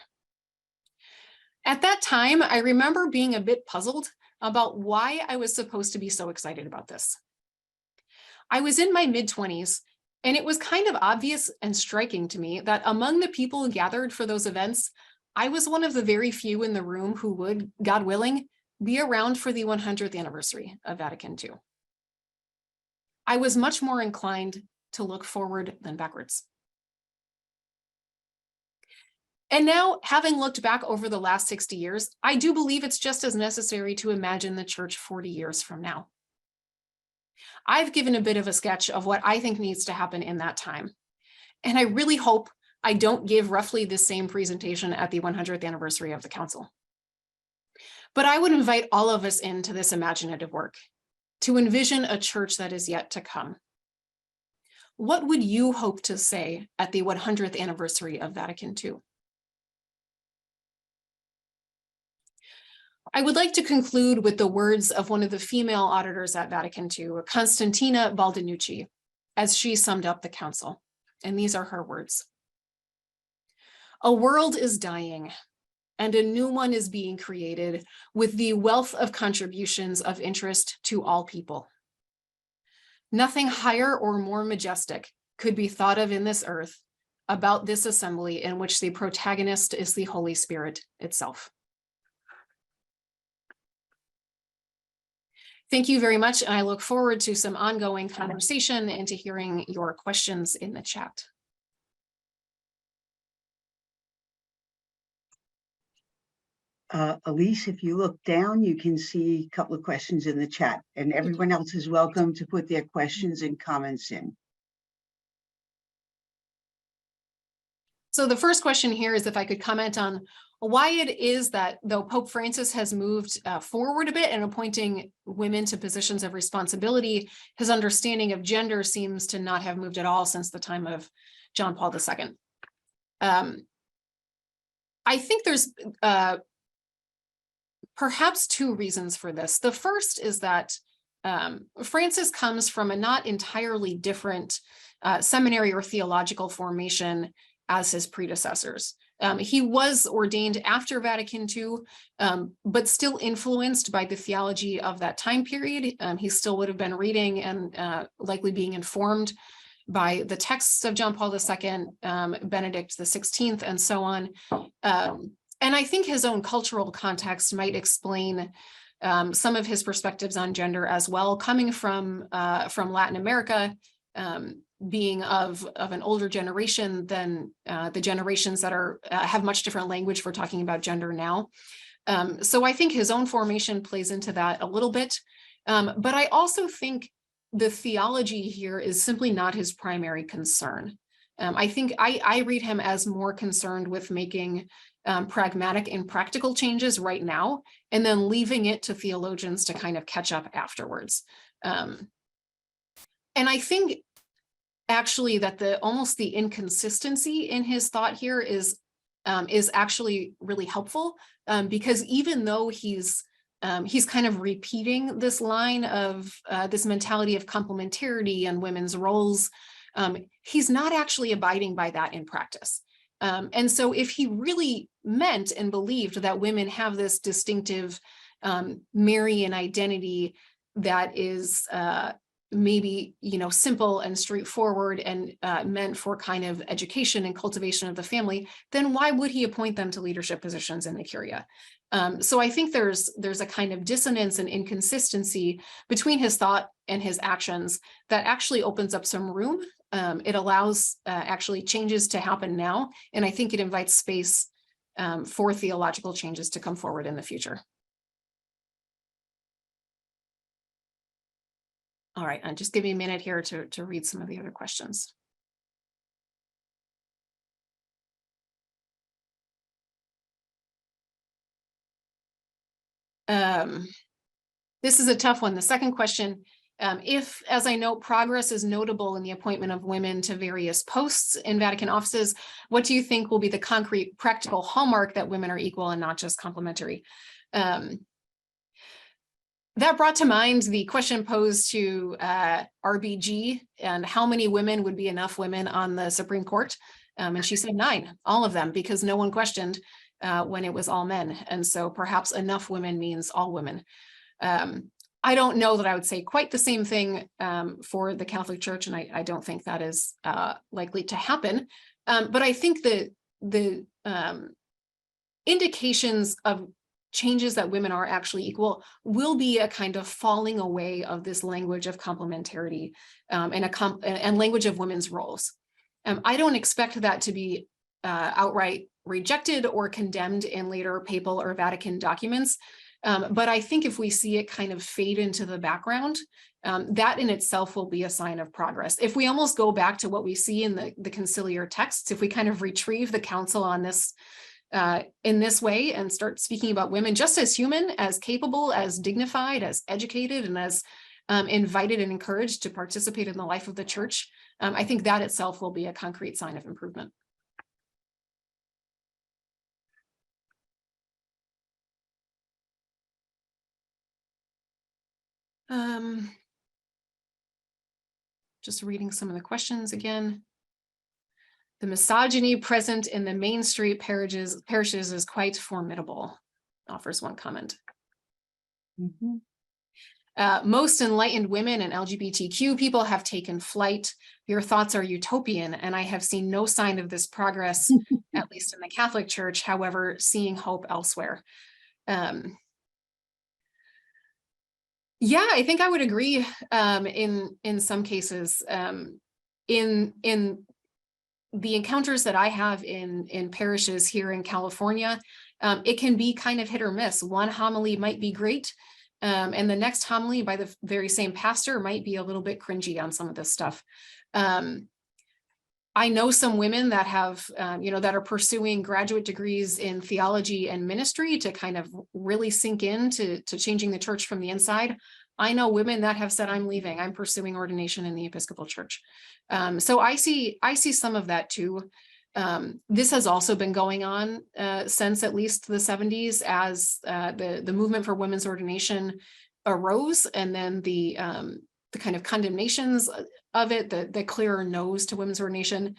At that time, I remember being a bit puzzled about why I was supposed to be so excited about this. I was in my mid-20s, and it was kind of obvious and striking to me that among the people gathered for those events, I was one of the very few in the room who would, God willing, be around for the 100th anniversary of Vatican II. I was much more inclined to look forward than backwards. And now, having looked back over the last 60 years, I do believe it's just as necessary to imagine the church 40 years from now. I've given a bit of a sketch of what I think needs to happen in that time. And I really hope I don't give roughly the same presentation at the 100th anniversary of the Council. But I would invite all of us into this imaginative work to envision a church that is yet to come. What would you hope to say at the 100th anniversary of Vatican II? I would like to conclude with the words of one of the female auditors at Vatican II, Constantina Baldinucci, as she summed up the council. And these are her words. A world is dying, and a new one is being created with the wealth of contributions of interest to all people. Nothing higher or more majestic could be thought of in this earth about this assembly in which the protagonist is the Holy Spirit itself. Thank you very much, and I look forward to some ongoing conversation and to hearing your questions in the chat. Elyse, if you look down, you can see a couple of questions in the chat, and everyone else is welcome to put their questions and comments in. So the first question here is if I could comment on why it is that though Pope Francis has moved forward a bit in appointing women to positions of responsibility, his understanding of gender seems to not have moved at all since the time of John Paul II. I think there's perhaps two reasons for this. The first is that Francis comes from a not entirely different seminary or theological formation as his predecessors. He was ordained after Vatican II, but still influenced by the theology of that time period. He still would have been reading and likely being informed by the texts of John Paul II, Benedict XVI, and so on. And I think his own cultural context might explain some of his perspectives on gender as well, coming from Latin America, being of an older generation than the generations that are have much different language for talking about gender now. So I think his own formation plays into that a little bit. But I also think the theology here is simply not his primary concern. I think I read him as more concerned with making pragmatic and practical changes right now, and then leaving it to theologians to kind of catch up afterwards. And I think actually that almost the inconsistency in his thought here is actually really helpful, because even though he's kind of repeating this line of this mentality of complementarity and women's roles, he's not actually abiding by that in practice. And so if he really meant and believed that women have this distinctive Marian identity that is maybe, simple and straightforward and meant for kind of education and cultivation of the family, then why would he appoint them to leadership positions in the Curia? So I think there's a kind of dissonance and inconsistency between his thought and his actions that actually opens up some room. It allows actually changes to happen now, and I think it invites space for theological changes to come forward in the future. All right, and just give me a minute here to read some of the other questions. This is a tough one. The second question, if, as I note, progress is notable in the appointment of women to various posts in Vatican offices, what do you think will be the concrete practical hallmark that women are equal and not just complementary? That brought to mind the question posed to RBG and how many women would be enough women on the Supreme Court. And she said 9, all of them, because no one questioned when it was all men. And so perhaps enough women means all women. I don't know that I would say quite the same thing for the Catholic Church, and I don't think that is likely to happen. But I think the indications of changes that women are actually equal will be a kind of falling away of this language of complementarity and language of women's roles. I don't expect that to be outright rejected or condemned in later papal or Vatican documents. But I think if we see it kind of fade into the background, that in itself will be a sign of progress. If we almost go back to what we see in the conciliar texts, if we kind of retrieve the council on this in this way and start speaking about women just as human, as capable, as dignified, as educated, and as invited and encouraged to participate in the life of the church, I think that itself will be a concrete sign of improvement. Just reading some of the questions again. The misogyny present in the Main Street parishes is quite formidable, offers one comment. Mm-hmm. Most enlightened women and LGBTQ people have taken flight. Your thoughts are utopian, and I have seen no sign of this progress, at least in the Catholic Church, however, seeing hope elsewhere. Yeah, I think I would agree in some cases. In the encounters that I have in parishes here in California, it can be kind of hit or miss. One homily might be great, and the next homily by the very same pastor might be a little bit cringy on some of this stuff. I know some women that have, that are pursuing graduate degrees in theology and ministry to kind of really sink into changing the church from the inside. I know women that have said, I'm leaving, I'm pursuing ordination in the Episcopal Church. So I see some of that too. This has also been going on since at least the 70s as the movement for women's ordination arose, and then the kind of condemnations of it, the clearer no's to women's ordination.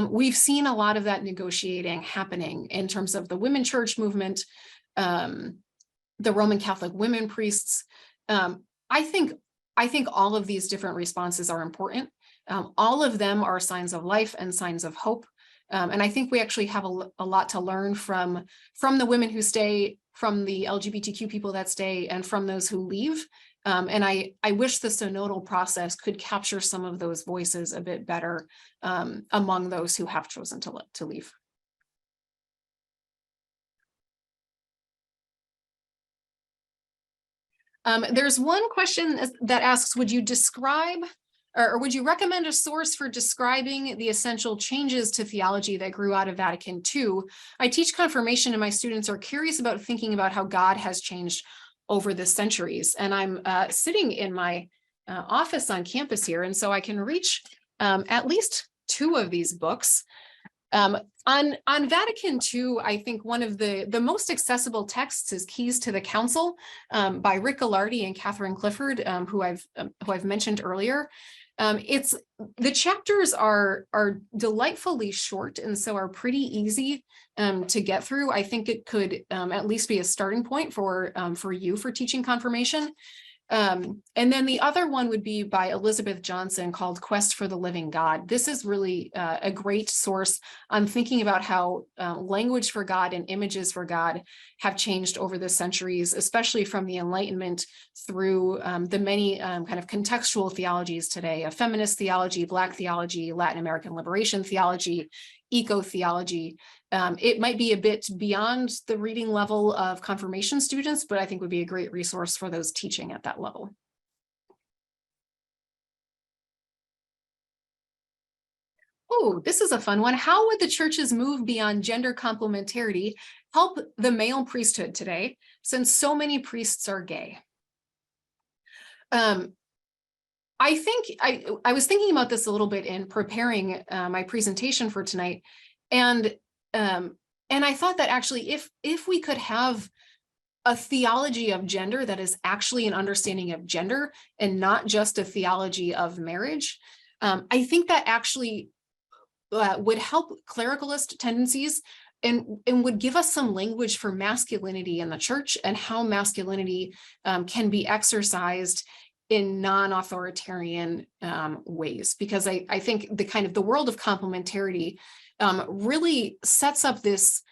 We've seen a lot of that negotiating happening in terms of the women church movement, the Roman Catholic women priests. I think all of these different responses are important. All of them are signs of life and signs of hope. And I think we actually have a lot to learn from the women who stay, from the LGBTQ people that stay, and from those who leave. And I wish the synodal process could capture some of those voices a bit better among those who have chosen to leave. There's one question that asks, would you describe or would you recommend a source for describing the essential changes to theology that grew out of Vatican II? I teach confirmation and my students are curious about thinking about how God has changed over the centuries. And I'm sitting in my office on campus here, and so I can reach at least 2 of these books. On Vatican II, I think one of the most accessible texts is Keys to the Council by Rick Ghilardi and Catherine Clifford, who I've mentioned earlier. The chapters are delightfully short, and so are pretty easy to get through. I think it could at least be a starting point for you for teaching confirmation. And then the other one would be by Elizabeth Johnson, called Quest for the Living God. This is really a great source on thinking about how language for God and images for God have changed over the centuries, especially from the Enlightenment through the many kind of contextual theologies today, a feminist theology, Black theology, Latin American liberation theology, eco-theology. It might be a bit beyond the reading level of confirmation students, but I think would be a great resource for those teaching at that level. Oh, this is a fun one. How would the church's move beyond gender complementarity help the male priesthood today, since so many priests are gay? I think I was thinking about this a little bit in preparing my presentation for tonight, and I thought that actually if we could have a theology of gender that is actually an understanding of gender and not just a theology of marriage, I think that actually would help clericalist tendencies and would give us some language for masculinity in the church and how masculinity can be exercised in non-authoritarian ways. Because I think the world of complementarity really sets up this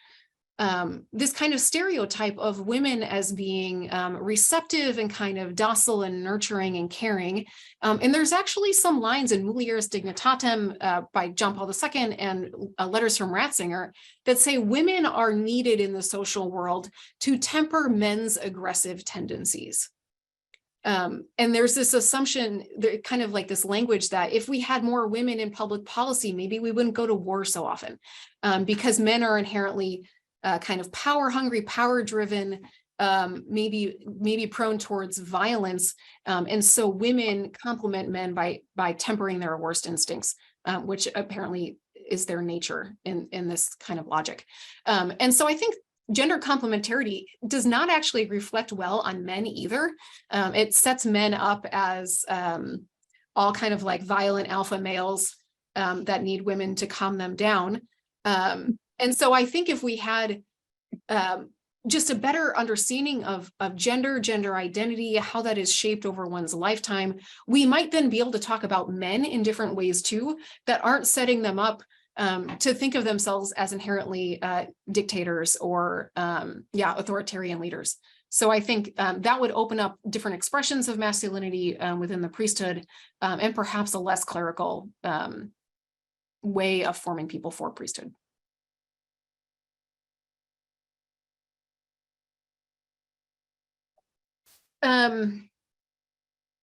this kind of stereotype of women as being receptive and kind of docile and nurturing and caring. And there's actually some lines in Mulieris Dignitatem by John Paul II and letters from Ratzinger that say women are needed in the social world to temper men's aggressive tendencies. And there's this assumption, kind of like this language that if we had more women in public policy, maybe we wouldn't go to war so often, because men are inherently kind of power hungry, power driven, maybe prone towards violence. And so women complement men by tempering their worst instincts, which apparently is their nature in this kind of logic. And so I think gender complementarity does not actually reflect well on men either. It sets men up as all kind of like violent alpha males that need women to calm them down. And so I think if we had just a better understanding of gender identity, how that is shaped over one's lifetime, we might then be able to talk about men in different ways too, that aren't setting them up to think of themselves as inherently dictators or authoritarian leaders. So I think that would open up different expressions of masculinity within the priesthood, and perhaps a less clerical way of forming people for priesthood.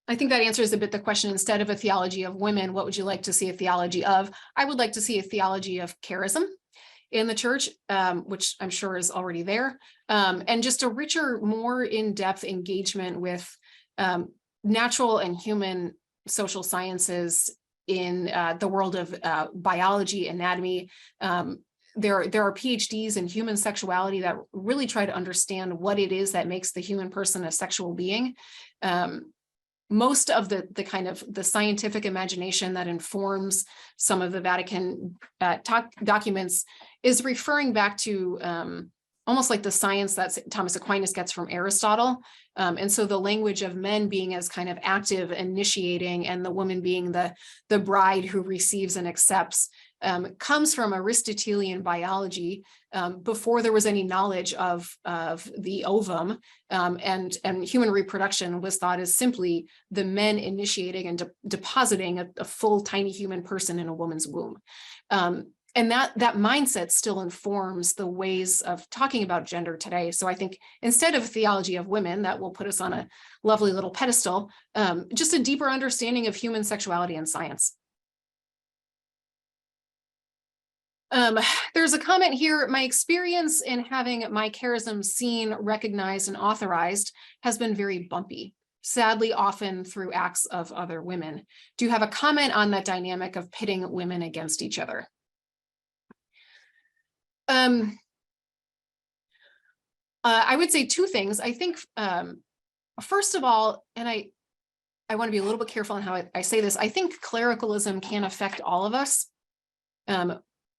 I think that answers a bit the question. Instead of a theology of women, what would you like to see a theology of? I would like to see a theology of charism in the church, which I'm sure is already there, and just a richer, more in-depth engagement with natural and human social sciences in the world of biology, anatomy. There are PhDs in human sexuality that really try to understand what it is that makes the human person a sexual being. Most of the kind of the scientific imagination that informs some of the Vatican documents is referring back to almost like the science that Thomas Aquinas gets from Aristotle. And so the language of men being as kind of active, initiating, and the woman being the bride who receives and accepts comes from Aristotelian biology before there was any knowledge of the ovum, and human reproduction was thought as simply the men initiating and depositing a full tiny human person in a woman's womb. And that mindset still informs the ways of talking about gender today. So I think instead of theology of women, that will put us on a lovely little pedestal, just a deeper understanding of human sexuality and science. There's a comment here. My experience in having my charism seen, recognized, and authorized has been very bumpy, sadly, often through acts of other women. Do you have a comment on that dynamic of pitting women against each other? I would say two things. I think, first of all, and I want to be a little bit careful on how I say this, I think clericalism can affect all of us.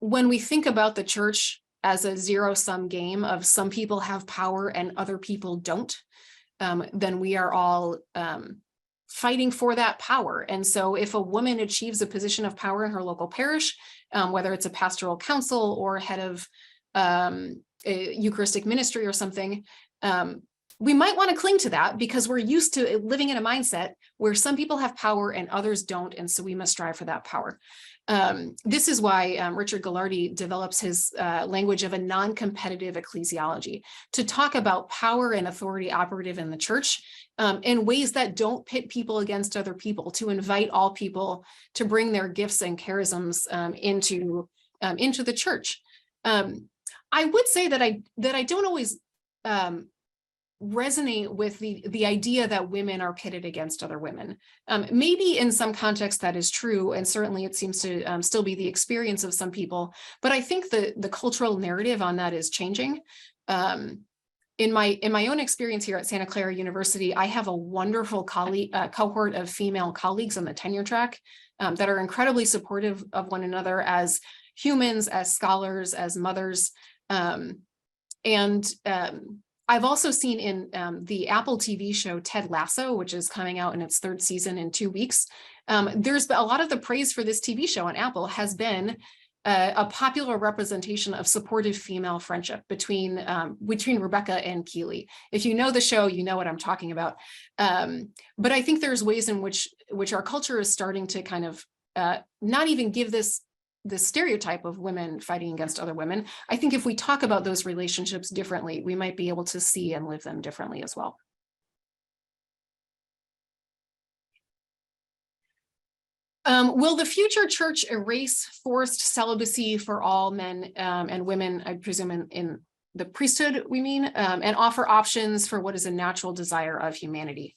When we think about the church as a zero-sum game of some people have power and other people don't, then we are all fighting for that power. And so if a woman achieves a position of power in her local parish, whether it's a pastoral council or head of a Eucharistic ministry or something, We might want to cling to that because we're used to living in a mindset where some people have power and others don't, and so we must strive for that power. This is why Richard Gallardi develops his language of a non-competitive ecclesiology to talk about power and authority operative in the church in ways that don't pit people against other people, to invite all people to bring their gifts and charisms into the church. I would say that I don't always resonate with the idea that women are pitted against other women. Maybe in some context that is true, and certainly it seems to still be the experience of some people, but I think the cultural narrative on that is changing. In my own experience here at Santa Clara University, I have a wonderful cohort of female colleagues on the tenure track that are incredibly supportive of one another as humans, as scholars, as mothers. I've also seen in the Apple TV show Ted Lasso, which is coming out in its 3rd season in 2 weeks. There's been a lot of the praise for this TV show on Apple has been a popular representation of supportive female friendship between Rebecca and Keely. If you know the show, you know what I'm talking about. But I think there's ways in which our culture is starting to kind of not even give this stereotype of women fighting against other women. I think if we talk about those relationships differently, we might be able to see and live them differently as well. Will the future church erase forced celibacy for all men and women, I presume in the priesthood, we mean, and offer options for what is a natural desire of humanity?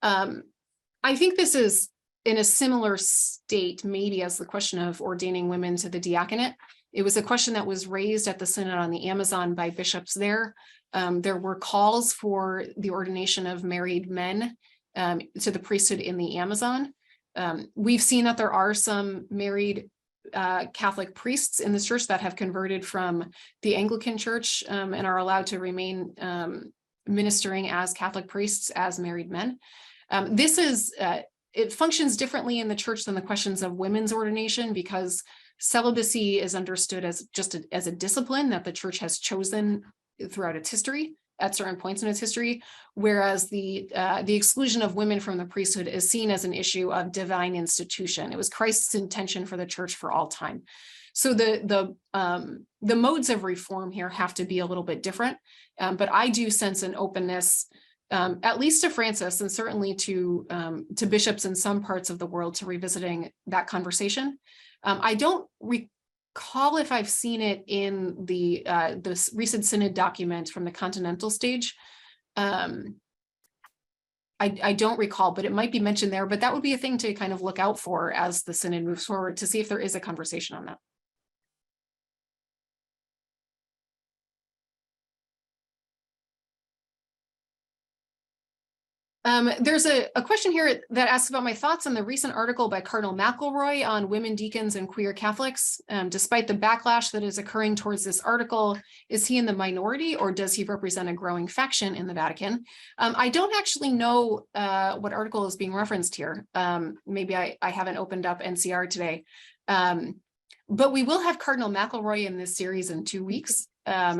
I think this is in a similar state, maybe, as the question of ordaining women to the diaconate. It was a question that was raised at the Synod on the Amazon by bishops there. There were calls for the ordination of married men to the priesthood in the Amazon. We've seen that there are some married Catholic priests in this church that have converted from the Anglican Church and are allowed to remain ministering as Catholic priests as married men. It functions differently in the church than the questions of women's ordination, because celibacy is understood as just as a discipline that the church has chosen throughout its history, at certain points in its history, whereas the exclusion of women from the priesthood is seen as an issue of divine institution. It was Christ's intention for the church for all time. So the modes of reform here have to be a little bit different, but I do sense an openness, at least to Francis, and certainly to bishops in some parts of the world, to revisiting that conversation. I don't recall if I've seen it in the recent synod document from the continental stage. I don't recall, but it might be mentioned there. But that would be a thing to kind of look out for as the synod moves forward, to see if there is a conversation on that. There's a question here that asks about my thoughts on the recent article by Cardinal McElroy on women deacons and queer Catholics. Despite the backlash that is occurring towards this article, is he in the minority, or does he represent a growing faction in the Vatican? I don't actually know what article is being referenced here. Maybe I haven't opened up NCR today. But we will have Cardinal McElroy in this series in 2 weeks.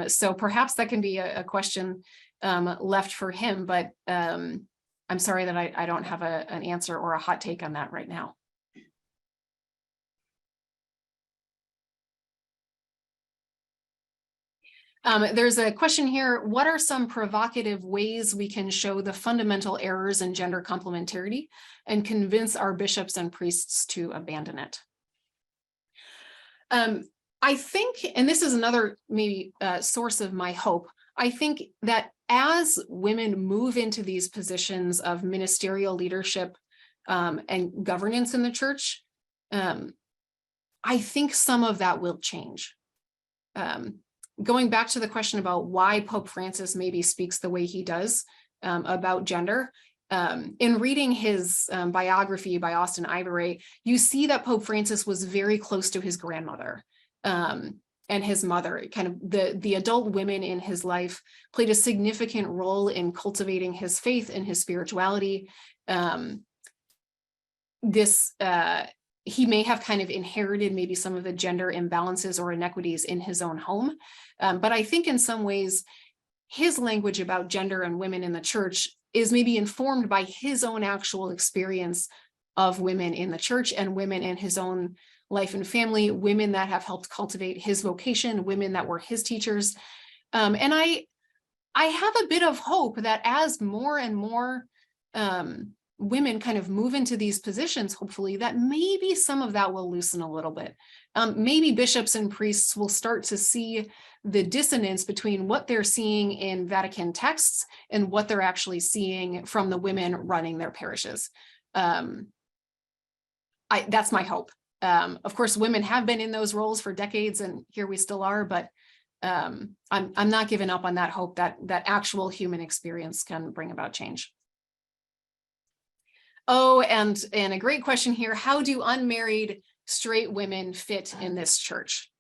So perhaps that can be a question left for him, but I'm sorry that I don't have an answer or a hot take on that right now. There's a question here. What are some provocative ways we can show the fundamental errors in gender complementarity and convince our bishops and priests to abandon it? I think, and this is another maybe source of my hope, I think that as women move into these positions of ministerial leadership and governance in the church, I think some of that will change. Going back to the question about why Pope Francis maybe speaks the way he does about gender, in reading his biography by Austin Ivory, you see that Pope Francis was very close to his grandmother. And his mother. Kind of the adult women in his life played a significant role in cultivating his faith and his spirituality. He may have kind of inherited maybe some of the gender imbalances or inequities in his own home. But I think in some ways, his language about gender and women in the church is maybe informed by his own actual experience of women in the church and women in his own life and family, women that have helped cultivate his vocation, women that were his teachers. And I have a bit of hope that as more and more women kind of move into these positions, hopefully, that maybe some of that will loosen a little bit. Maybe bishops and priests will start to see the dissonance between what they're seeing in Vatican texts and what they're actually seeing from the women running their parishes. That's my hope. Of course, women have been in those roles for decades, and here we still are, but I'm not giving up on that hope that actual human experience can bring about change. Oh, and a great question here. How do unmarried straight women fit in this church?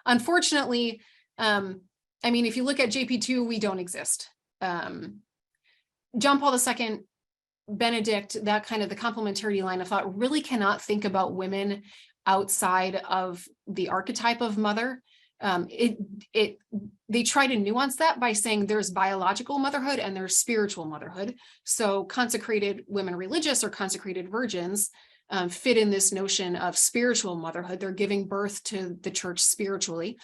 Unfortunately, I mean, if you look at JP2, we don't exist. John Paul II, Benedict, that kind of the complementarity line of thought really cannot think about women outside of the archetype of mother. They try to nuance that by saying there's biological motherhood and there's spiritual motherhood. So consecrated women religious or consecrated virgins fit in this notion of spiritual motherhood. They're giving birth to the church spiritually,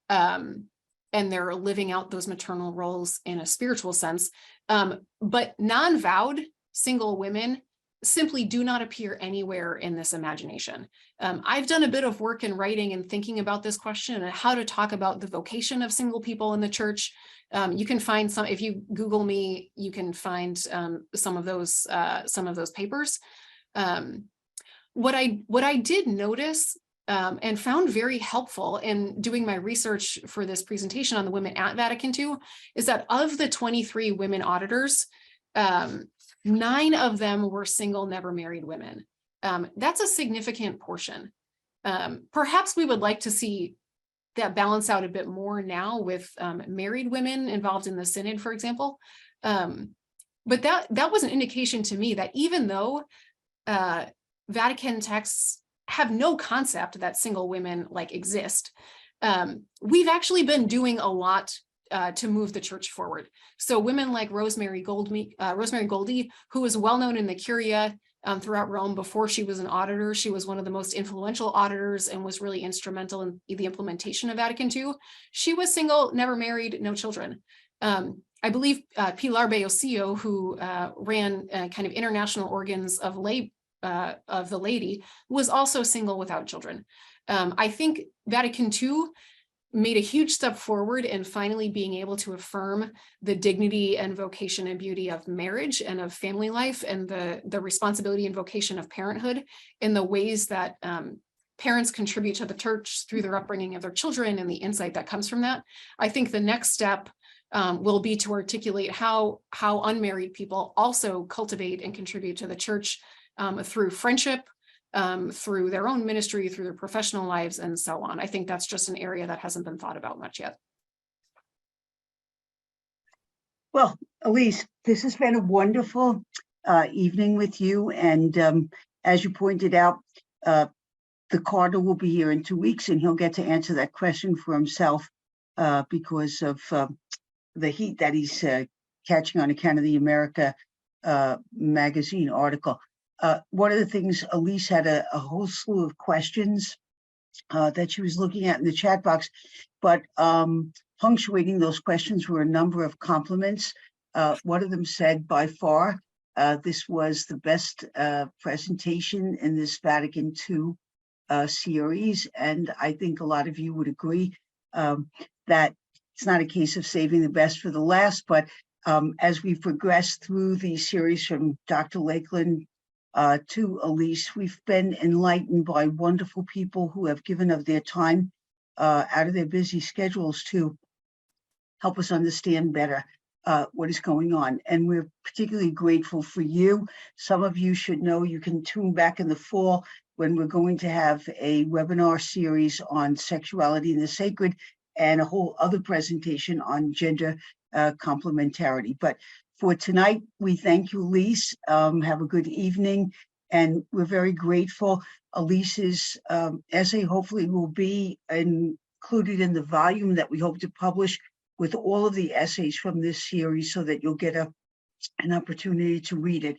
and they're living out those maternal roles in a spiritual sense. But non-vowed single women simply do not appear anywhere in this imagination. I've done a bit of work in writing and thinking about this question and how to talk about the vocation of single people in the church. You can find some, if you Google me, you can find some of those papers. What I did notice and found very helpful in doing my research for this presentation on the women at Vatican II is that of the 23 women auditors, 9 of them were single, never married women. That's a significant portion. Perhaps we would like to see that balance out a bit more now with married women involved in the synod, for example. But that was an indication to me that even though Vatican texts have no concept that single women exist, we've actually been doing a lot to move the church forward. So women like Rosemary Goldie, who was well known in the Curia throughout Rome before she was an auditor. She was one of the most influential auditors and was really instrumental in the implementation of Vatican II. She was single, never married, no children. I believe Pilar Beocio, who ran kind of international organs of the laity, was also single without children. I think Vatican II made a huge step forward in finally being able to affirm the dignity and vocation and beauty of marriage and of family life and the responsibility and vocation of parenthood in the ways that parents contribute to the church through their upbringing of their children and the insight that comes from that. I think the next step will be to articulate how unmarried people also cultivate and contribute to the church through friendship, through their own ministry, through their professional lives, and so on. I think that's just an area that hasn't been thought about much yet. Well, Elyse, this has been a wonderful evening with you. And as you pointed out, the Cardinal will be here in 2 weeks, and he'll get to answer that question for himself because of the heat that he's catching on account of the America magazine article. One of the things, Elyse had a whole slew of questions that she was looking at in the chat box, but punctuating those questions were a number of compliments. One of them said, by far, this was the best presentation in this Vatican II series. And I think a lot of you would agree that it's not a case of saving the best for the last, but as we progress through the series from Dr. Lakeland to Elyse, we've been enlightened by wonderful people who have given of their time out of their busy schedules to help us understand better what is going on. And we're particularly grateful for you. Some of you should know you can tune back in the fall when we're going to have a webinar series on sexuality and the sacred and a whole other presentation on gender complementarity. But for tonight, we thank you, Elyse. Have a good evening. And we're very grateful. Elyse's essay hopefully will be included in the volume that we hope to publish with all of the essays from this series so that you'll get an opportunity to read it.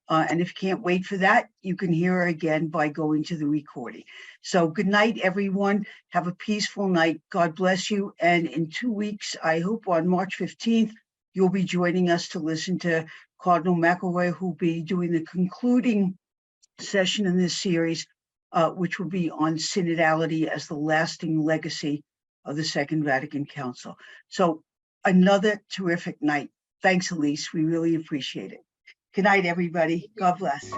And if you can't wait for that, you can hear her again by going to the recording. So good night, everyone. Have a peaceful night. God bless you. And in 2 weeks, I hope on March 15th, you'll be joining us to listen to Cardinal McElroy, who'll be doing the concluding session in this series, which will be on synodality as the lasting legacy of the Second Vatican Council. So another terrific night. Thanks, Elyse. We really appreciate it. Good night, everybody. God bless.